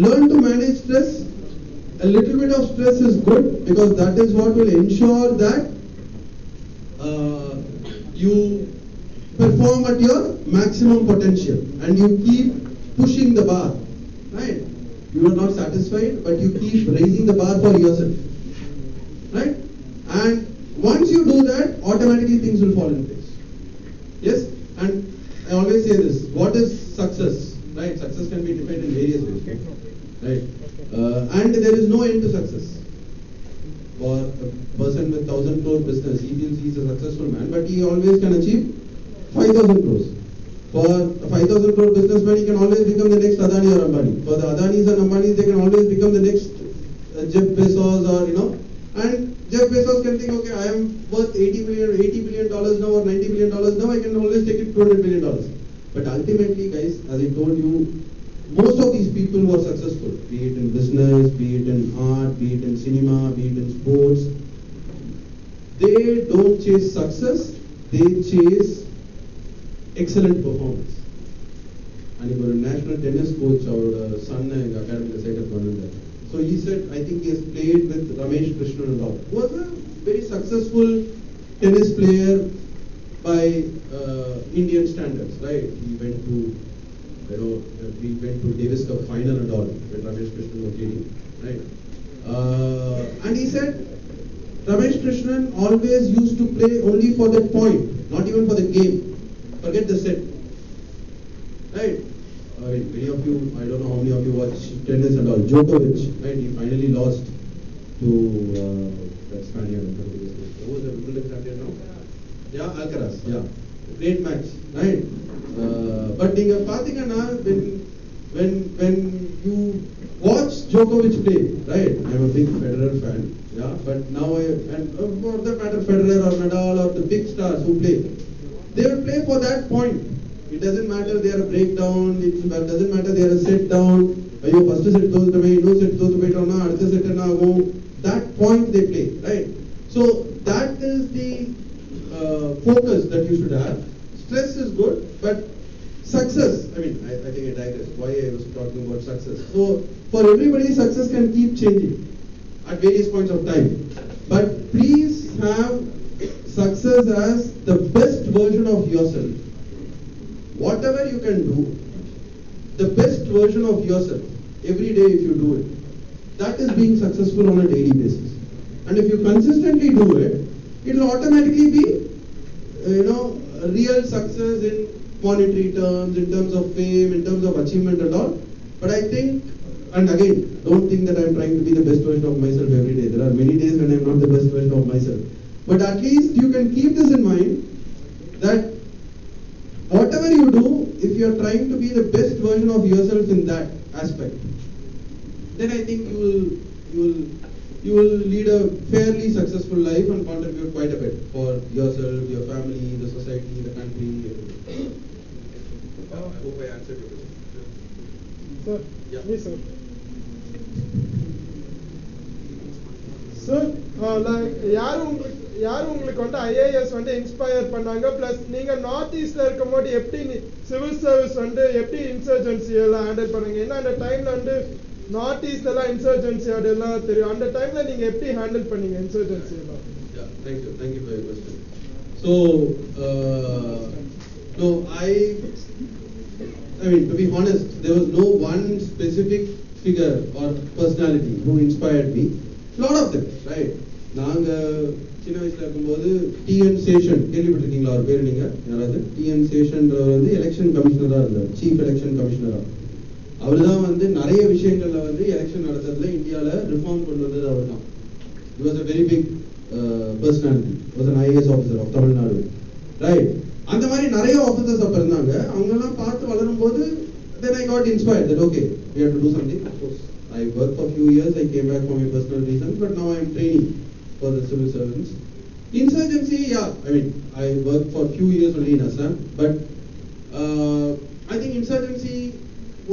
learn to manage stress. A little bit of stress is good because that is what will ensure that you perform at your maximum potential and you keep pushing the bar, right? You are not satisfied, but you keep raising the bar for yourself, right? And once you do that, automatically things will fall in place. Yes? And I always say this, what is success? Right, success can be defined in various ways, right? And there is no end to success. For a person with 1,000 crore business, he feels he is a successful man, but he always can achieve 5,000 crores. For a 5,000 crore businessman, he can always become the next Adani or Ambani. For the Adanis and Ambanis, they can always become the next Jeff Bezos or and Jeff Bezos can think, okay, I am worth $80 billion now or $90 billion now, I can always take it $200 billion. But ultimately, guys, as I told you, most of these people who are successful, be it in business, be it in art, be it in cinema, be it in sports, they don't chase success, they chase excellent performance. And if a national tennis coach, our son in the academy said at one of them. So he said, I think he has played with Ramesh Krishnan and all. Who was a very successful tennis player by Indian standards, right? He went to, we went to Davis Cup final and all when Ramesh Krishnan was leading, right? And he said, Ramesh Krishnan always used to play only for that point, not even for the game. Forget the set, right? I mean, many of you, I don't know how many of you watch tennis and all. Djokovic, right? He finally lost to that Spaniard. Who was the Wimbledon champion now? Yeah, Alcaraz. Yeah, great match, right? But நீங்க பாத்தீங்கன்னா when you watch Djokovic play, right? I'm a big Federer fan, yeah. But now for that matter, Federer or Nadal or the big stars who play, they will play for that point. It doesn't matter they are a breakdown. It doesn't matter they are a set down. First set those the way, no set those the way, அடுத்த set என்ன ஆகும்? That point they play, right? So that is the focus that you should have. Stress is good, but success, I mean, I think I digress why I was talking about success. So for everybody, success can keep changing at various points of time. But please have success as the best version of yourself. Whatever you can do, the best version of yourself, every day if you do it, that is being successful on a daily basis. And if you consistently do it, it will automatically be, a real success in monetary terms, in terms of fame, in terms of achievement and all. But I think, and again, don't think that I'm trying to be the best version of myself every day. There are many days when I'm not the best version of myself. But at least you can keep this in mind that whatever you do, if you are trying to be the best version of yourself in that aspect, then I think you will lead a fairly successful life and contribute quite a bit for yourself, your family, the society, the country, everything. I hope I answered your question. Sir, Yeah. yes, sir. Sir, யார் உங்களுக்கு வந்து IAS வந்து inspire பண்ணாங்க plus நீங்க north ஈஸ்ட்ல இருக்கும்போது எப்படி civil service வந்து எப்படி இன்சர்ஜென்சி எல்லாம் ஹேண்டில் பண்ணீங்க? ஏன்னா அந்த டைம்ல வந்து நார்த் ஈஸ்ட்ல எல்லாம் இன்சர்ஜென்சி அதெல்லாம் தெரியும். அந்த டைம்ல நீங்க எப்படி ஹேண்டில் பண்ணீங்க இன்சர்ஜென்சி எல்லாம்? Yeah, thank you for your question. So, no, I mean, to be honest, there was no one specific figure or personality who inspired me. A lot of them, right? நாங்க சின்ன வயசுல இருக்கும்போது TN Seshan கேள்விப்பட்டிருக்கீங்களா? அவர் பேர் நீங்க யாராவது? TN சேஷன்றவர் வந்து election கமிஷனரா இருந்தார், சீஃப் எலெக்ஷன் கமிஷனரா. அவர் தான் வந்து நிறைய விஷயங்கள்ல வந்து எலெக்ஷன் நடத்துறதுல இந்தியால ரிஃபார்ம் கொண்டு வந்தது அவர் தான். He was a very big personality. He was an IAS officer of Tamil Nadu, right? அந்த மாதிரி நிறைய ஆஃபீஸர்ஸ் அப்ப இருந்தாங்க. அவங்கெல்லாம் பார்த்து வளரும் போது then I got inspired that okay, we have to do something. Of course, I worked for a few years. I came back for my personal reasons, but now I am training for the civil servants. Insurgency, yeah, I mean, I worked for a few years only in Assam, but I think insurgency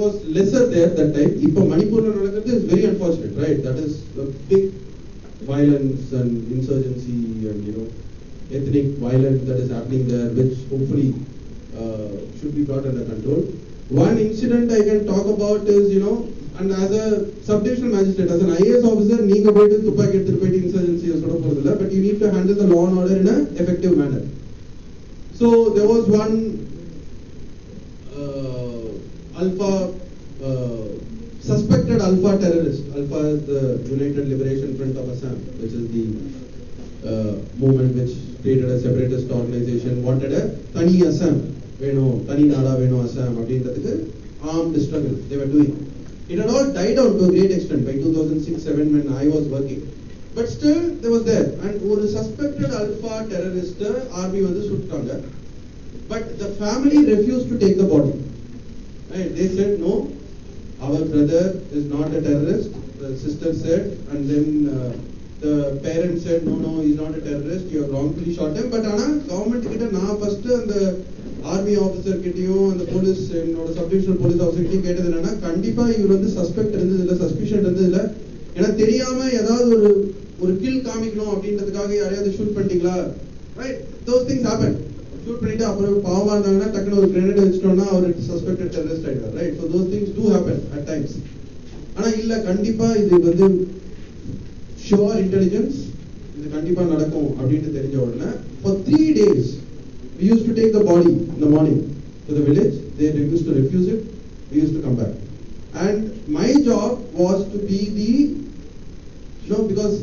was lesser there that time. Ipo Manipurla nadakkuradhu is very unfortunate, right? That is a big violence and insurgency and ethnic violence that is happening there, which hopefully should be brought under control. One incident I can talk about is, and as a sub-divisional magistrate, as an IAS officer, neenga poidu thuppaaki eduthu poidu insurgency soda poradilla, but you need to handle the law and order in an effective manner. So there was one suspected Alpha terrorist. Alpha is the United Liberation Front of Assam, which is the movement which created a separatist organization, wanted a Tani Assam, Tani Nada Veno Assam, அப்படின்றதுக்கு armed struggle they were doing. It had all died out to a great extent by 2006-07 when I was working. But still, there was there. And ஒரு suspected Alpha terrorist army வந்து சுட்டாங்க. But the family refused to take the body. Right? They said, no, our brother is not a terrorist. The sister said, and then the parents said, no, he's not a terrorist. You have wrongfully shot him. But government கிட்ட நான் first அந்த army officer கிட்டயும் அந்த police என்னோட subdivisional police officer கிட்டயும் கேட்டது என்னன்னா, கண்டிப்பா இவர் வந்து சஸ்பெக்ட் இருந்தது இல்ல, சஸ்பிஷன் இருந்தது இல்ல, ஏன்னா தெரியாம ஏதாவது ஒரு கில் காமிக்கணும் அப்படின்றதுக்காக யாரையாவது ஷூட் பண்ணிட்டீங்களா? Right, those things happen. Shoot பண்ணிட்டு அப்புறம் பாவமா இருந்தாங்கன்னா டக்குனு ஒரு கிரெனேட் வச்சிட்டோம்னா அவர் சஸ்பெக்டட் டெரரிஸ்ட் ஆயிடுவார், right? So those things do happen at times. ஆனா இல்ல, கண்டிப்பா இது வந்து ஷுவர் இன்டெலிஜென்ஸ், இது கண்டிப்பா நடக்கும் அப்படின்னு தெரிஞ்ச உடனே for 3 days we used to take the body in the morning to the village. They used to refuse it. We used to come back. And my job was to be the, because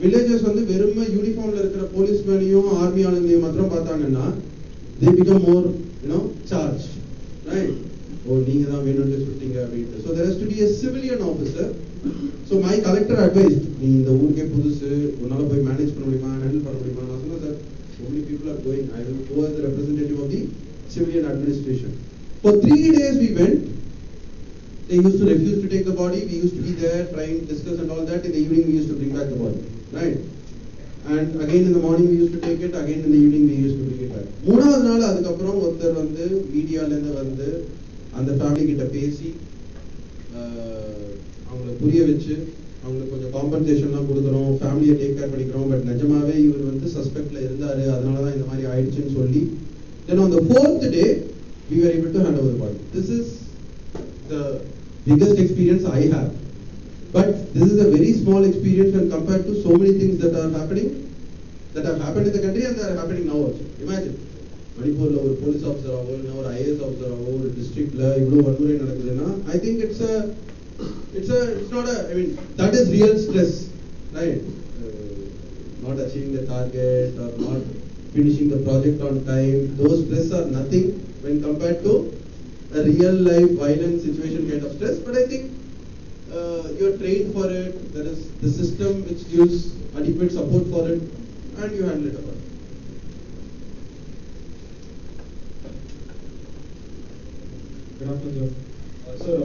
villages வந்து வெறும் யூனிஃபார்ம்ல இருக்கிற போலீஸ்மேனையும் army ஆளுங்களையும் மாத்திரம் பார்த்தாங்கன்னா they become more, charged, right? Oh, நீங்க தான் வேணும்னு சுட்டீங்க அப்படின்ட்டு. So there has to be a civilian officer. So my collector advised, நீ இந்த ஊருக்கே புதுசு, உன்னால போய் மேனேஜ் பண்ண முடியுமா, ஹேண்டில் பண்ண முடியுமா? நான் சொன்னேன், sir, so many people are going. I will go as the representative of the civilian administration. For 3 days we went. They used to refuse to take the body. We used to be there trying to discuss and all that. In the evening we used to bring back the body, right? And again in the morning we used to take it. Again in the evening we used to bring it back. மூணாவது நாள் அதுக்கப்புறம் ஒருத்தர் வந்து மீடியால இருந்து வந்து அந்த family கிட்ட பேசி அவங்களை புரிய வச்சு அவங்களுக்கு கொஞ்சம் காம்பன்சேஷன்லாம் கொடுக்குறோம், ஃபேமிலியை டேக் கேர் பண்ணிக்கிறோம், பட் நிஜமாவே இவர் வந்து சஸ்பெக்ட்ல இருந்தாரு, அதனால தான் இந்த மாதிரி ஆயிடுச்சுன்னு சொல்லி then on the fourth day we were able to hand over the body. This is the biggest experience I have, but this is a very small experience when compared to so many things that are happening, that have happened in the country and that are happening now also. Imagine மணிப்பூர்ல ஒரு police officer ஆகோ இல்லை ஒரு IAS officer ஆகோ ஒரு டிஸ்ட்ரிக்ட்ல இவ்வளவு வன்முறை நடக்குதுன்னா I think it's not a, I mean, that is real stress, right? Not achieving the target or not finishing the project on time, those stress are nothing when compared to a real life violent situation kind of stress. But I think you're trained for it, there is the system which gives adequate support for it, and you handle it about. Good afternoon, sir.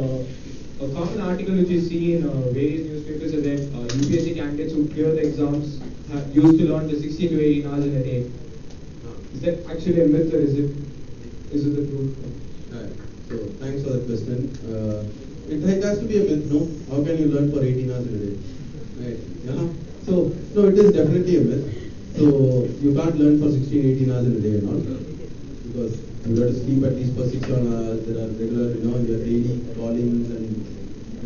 A common article which you see in various newspapers is that UPSC candidates who clear the exams used to learn the 16 to 18 hours in a day. Is that actually a myth or is it the truth? Right. So thanks for that question. It has to be a myth, no? How can you learn for 18 hours in a day? Right. Yeah. So no, it is definitely a myth. So you can't learn for 16, 18 hours in a day and all, because you have to sleep at least for 6 hours. There are regular, your daily callings and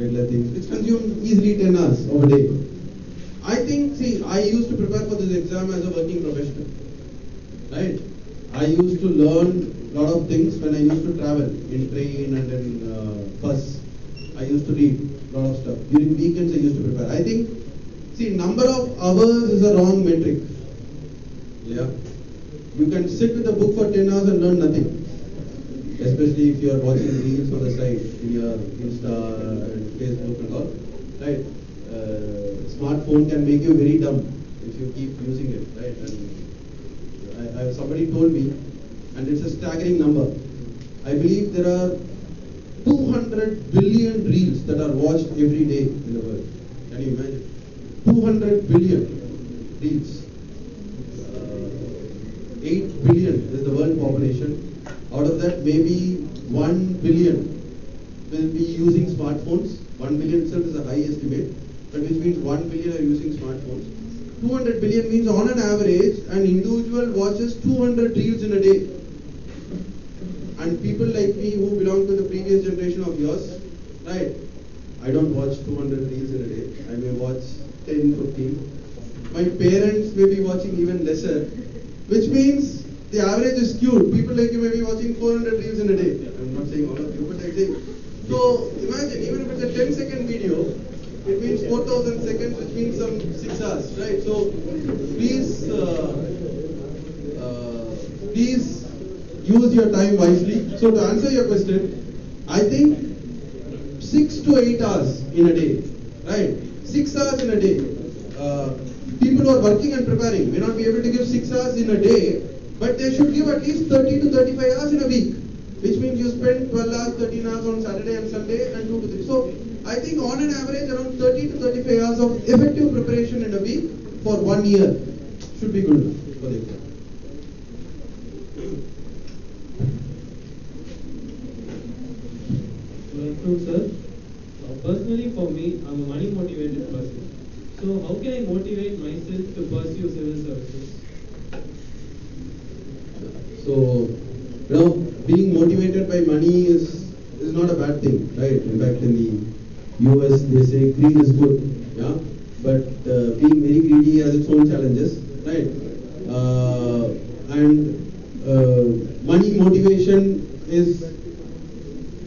regular things which consume easily 10 hours of a day. I think, see, I used to prepare for this exam as a working professional, right? I used to learn a lot of things when I used to travel in train and in bus. I used to read a lot of stuff. During weekends I used to prepare. I think, see, number of hours is a wrong metric. Yeah. You can sit with a book for 10 hours and learn nothing. Especially if you are watching reels on the side in your Insta and Facebook and all, right? Smartphone can make you very dumb if you keep using it, right? And somebody told me, and it's a staggering number. I believe there are 200 billion reels that are watched every day in the world. Can you imagine? 200 billion reels. 8 billion is the world population. Out of that, maybe 1 billion will be using smartphones. 1 billion itself is a high estimate, but which means 1 billion are using smartphones. 200 billion means on an average, an individual watches 200 reels in a day. And people like me who belong to the previous generation of yours, right? I don't watch 200 reels in a day. I may watch 10, 15. My parents may be watching even lesser, which means the average is skewed. People like you may be watching 400 reels in a day. I'm not saying all of you, but I'm saying. So imagine, even if it's a 10-second video, it means 4,000 seconds, which means some 6 hours, right? So please use your time wisely. So to answer your question, I think 6 to 8 hours in a day, right? 6 hours in a day. People who are working and preparing may not be able to give 6 hours in a day, but they should give at least 30 to 35 hours in a week, which means you spend 12 hours, 13 hours on Saturday and Sunday and 2 to 3. So I think on an average around 30 to 35 hours of effective preparation in a week for 1 year should be good enough for the exam. Good afternoon, sir. Personally, for me, I'm a money motivated person. So, how can I motivate myself to pursue civil services? So, being motivated by money is not a bad thing, right? In fact, in the US, they say greed is good, yeah. But being very greedy has its own challenges, right? And money motivation is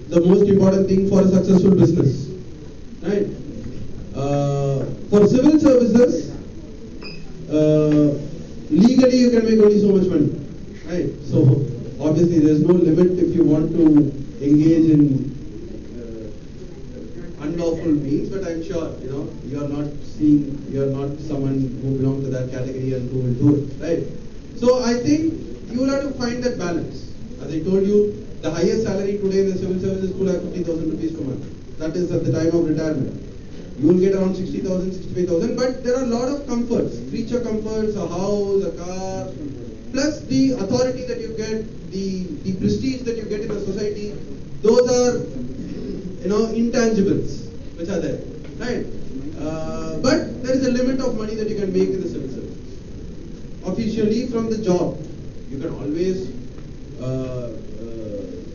the most important thing for a successful business, right? For civil services, legally you can make only so much money, right? So obviously there is no limit if you want to engage in unlawful means, but I'm sure you are not someone who belongs to that category and who will do it, right? So I think you will have to find that balance. As I told you, the highest salary today in the civil services is 250,000 rupees per month. That is at the time of retirement. You will get around 60,000, 65,000, but there are a lot of comforts, creature comforts, a house, a car, plus the authority that you get, the prestige that you get in the society. Those are, intangibles which are there, right? there is a limit of money that you can make in the civil service. Officially from the job, you can always,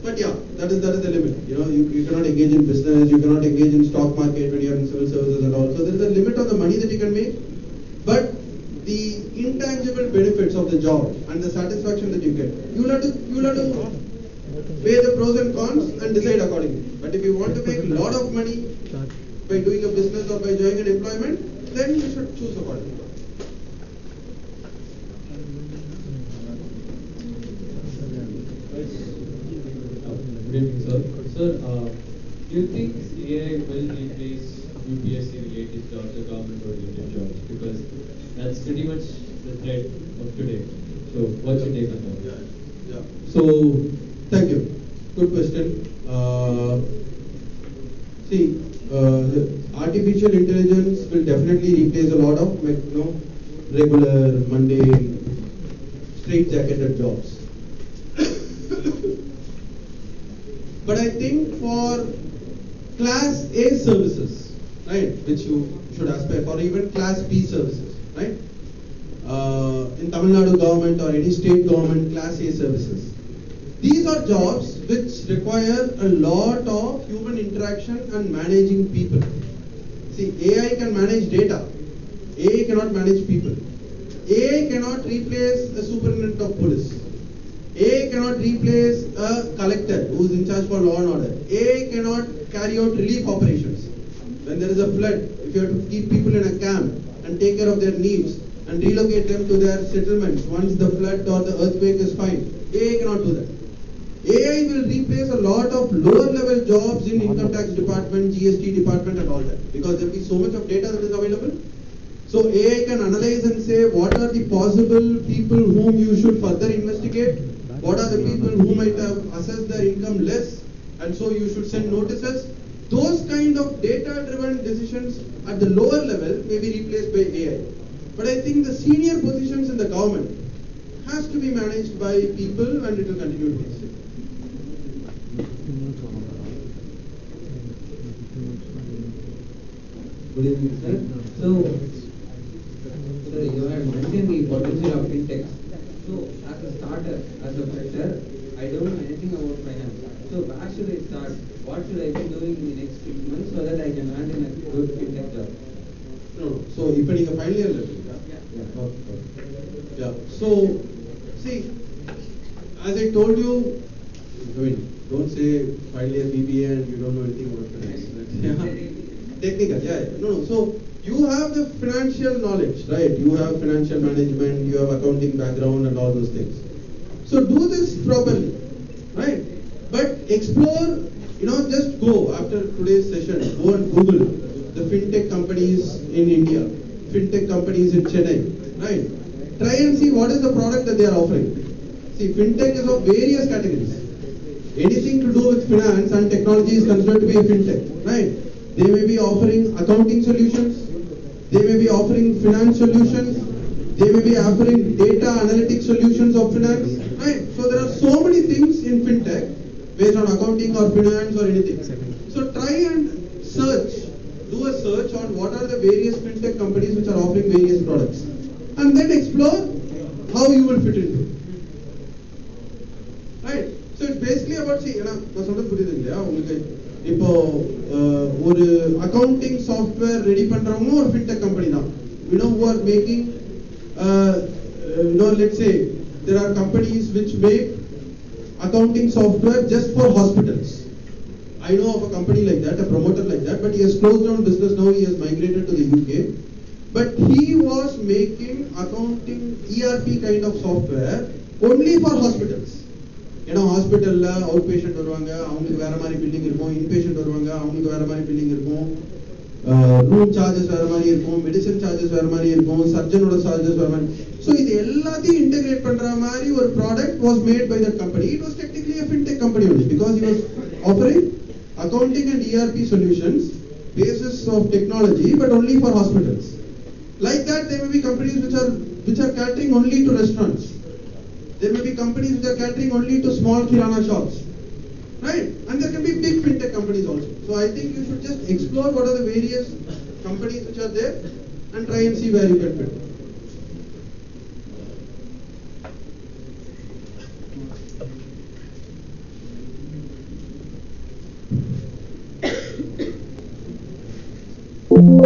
but yeah, that is the limit. You cannot engage in business, you cannot engage in stock market when you are in civil services and all. So there is a limit of the money that you can make, but the intangible benefits of the job and the satisfaction that you get, you will have to weigh the pros and cons and decide accordingly. But if you want to make a lot of money by doing a business or by joining an employment, then you should choose accordingly. Good evening, sir. Sir, do you think AI will replace UPSC-related jobs or government-oriented jobs? Because that's pretty much the threat of today. So, what's your take on that? Yeah. So, thank you. Good question. Artificial intelligence will definitely replace a lot of regular, mundane, straight-jacketed jobs. But I think for class A services, right, which you should aspire for, even class B services, right, in Tamil Nadu government or any state government class A services, these are jobs which require a lot of human interaction and managing people. See, AI can manage data, AI cannot manage people. AI cannot replace a superintendent of police. AI cannot replace a collector who is in charge for law and order. AI cannot carry out relief operations. When there is a flood, if you have to keep people in a camp and take care of their needs and relocate them to their settlements once the flood or the earthquake is fine, AI cannot do that. AI will replace a lot of lower level jobs in income tax department, GST department and all that, because there will be so much of data that is available. So AI can analyze and say what are the possible people whom you should further investigate, what are the people who might have assessed their income less, and so you should send notices. Those kind of data-driven decisions at the lower level may be replaced by AI. But I think the senior positions in the government has to be managed by people, and it will continue to be so. Good evening, sir. So, you have mentioned the potential of fintech. So, as a starter, as a fresher, I don't know anything about finance. So, where should I start? What should I be doing in the next 6 months so that I can land in a good fintech job? No. So, if you final year level, yeah. Okay. Yeah. So, see, as I told you, don't say final year BBA and you don't know anything about finance. Technical, yeah. No. So, you have the financial knowledge, right? You have financial management, you have accounting background and all those things. So do this properly, right? But explore, just go after today's session, go and Google the fintech companies in India, fintech companies in Chennai, right? Try and see what is the product that they are offering. See, fintech is of various categories. Anything to do with finance and technology is considered to be a fintech, right? They may be offering accounting solutions, they may be offering finance solutions, they may be offering data analytics solutions of finance, right? So there are so many things in fintech based on accounting or finance or anything. So try and do a search on what are the various fintech companies which are offering various products, and then explore how you will fit into it. Right? So it's basically about, இப்போ ஒரு accounting software ready பண்றவங்க ஒரு fintech company தான். Who are making let's say there are companies which make accounting software just for hospitals. I know of a company like that, a promoter like that, but he has closed down business now, he has migrated to the UK. But he was making accounting ERP kind of software only for hospitals. ஹாஸ்பிட்டலில் out patient வருவாங்க, அவங்களுக்கு வேற மாதிரி building இருக்கும், inpatient வருவாங்க, அவங்களுக்கு வேற மாதிரி பில்டிங் இருக்கும், ரூம் சார்ஜஸ் வேற மாதிரி இருக்கும், மெடிசன் சார்ஜஸ் வேற மாதிரி இருக்கும், சர்ஜனோட சார்ஜஸ் வேற மாதிரி. ஸோ இது எல்லாத்தையும் இன்டெகிரேட் பண்ற மாதிரி ஒரு product was made by that company. It was technically a fintech company only because he was offering accounting and ERP solutions basis of technology but only for hospitals. Like that, there may be companies which are catering only to restaurants. There may be companies which are catering only to small kirana shops, right? And there can be big fintech companies also. So I think you should just explore what are the various companies which are there and try and see where you can fit. I'm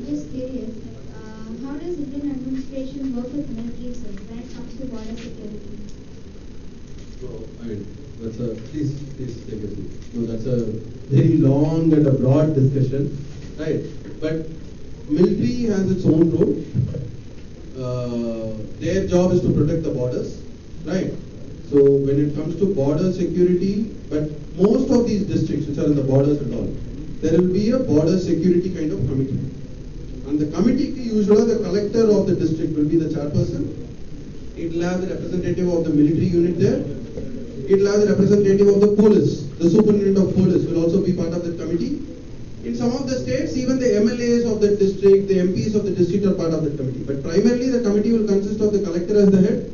just curious, how does Indian administration work with military when it comes to border security? So, I mean, please take a seat. No, that's a very long and a broad discussion, right? But military has its own role. Their job is to protect the borders, right? So when it comes to border security, but most of these districts which are in the borders and all, there will be a border security kind of committee. And the committee, usually the collector of the district will be the chairperson. It will have the representative of the military unit there. It will have the representative of the police. The superintendent of police will also be part of the committee. In some of the states, even the MLAs of the district, the MPs of the district are part of the committee. But primarily the committee will consist of the collector as the head,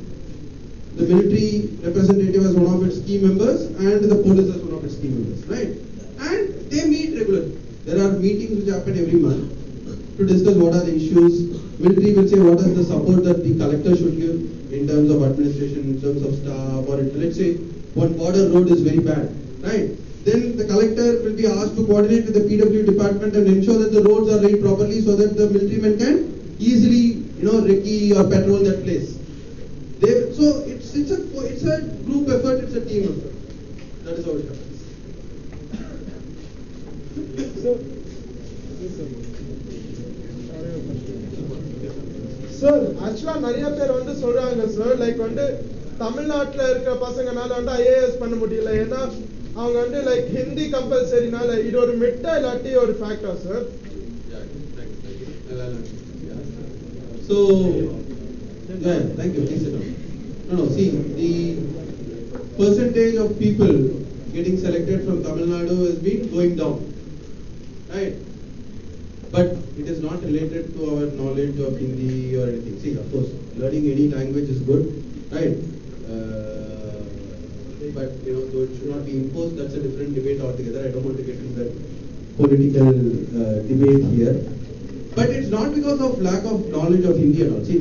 the military representative as one of its key members, and the police as one of its key members, right? And they meet regularly. There are meetings which happen every month to discuss what are the issues. Military will say what is the support that the collector should give in terms of administration, in terms of staff, or let's say one border road is very bad, right? Then the collector will be asked to coordinate with the PW department and ensure that the roads are laid properly so that the military can easily, recce or patrol that place. So it's a group effort, it's a team effort. That is how it happens. Sir ஆக்சுவலா நிறைய பேர் வந்து சொல்றாங்க sir, like வந்து தமிழ்நாட்டுல இருக்கிற பசங்கனால வந்து IAS பண்ண முடியல, ஏன்னா அவங்க வந்து லைக் ஹிந்தி கம்பல்சரினால. இது ஒரு மிட்டா இல்லாட்டி ஒரு ஃபேக்டா sir? So, yeah, thank you. Please sit down. No, see, the percentage of people getting selected from Tamil Nadu has been going down, right? But it is not related to our knowledge of Hindi or anything. See, of course, learning any language is good, right? But though it should not be imposed, that's a different debate altogether. I don't want to get into that political debate here. But it's not because of lack of knowledge of Hindi at all. See,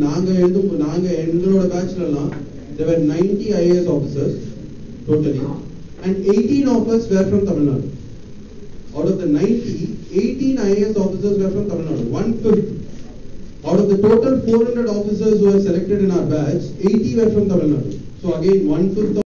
எங்களோட batchல there were 90 IAS officers totally, and 18 of us were from Tamil Nadu. Out of the 90, 18 IAS officers were from Tamil Nadu, 1/5. Out of the total 400 officers who were selected in our batch, 80 were from Tamil Nadu. So again, 1/5 of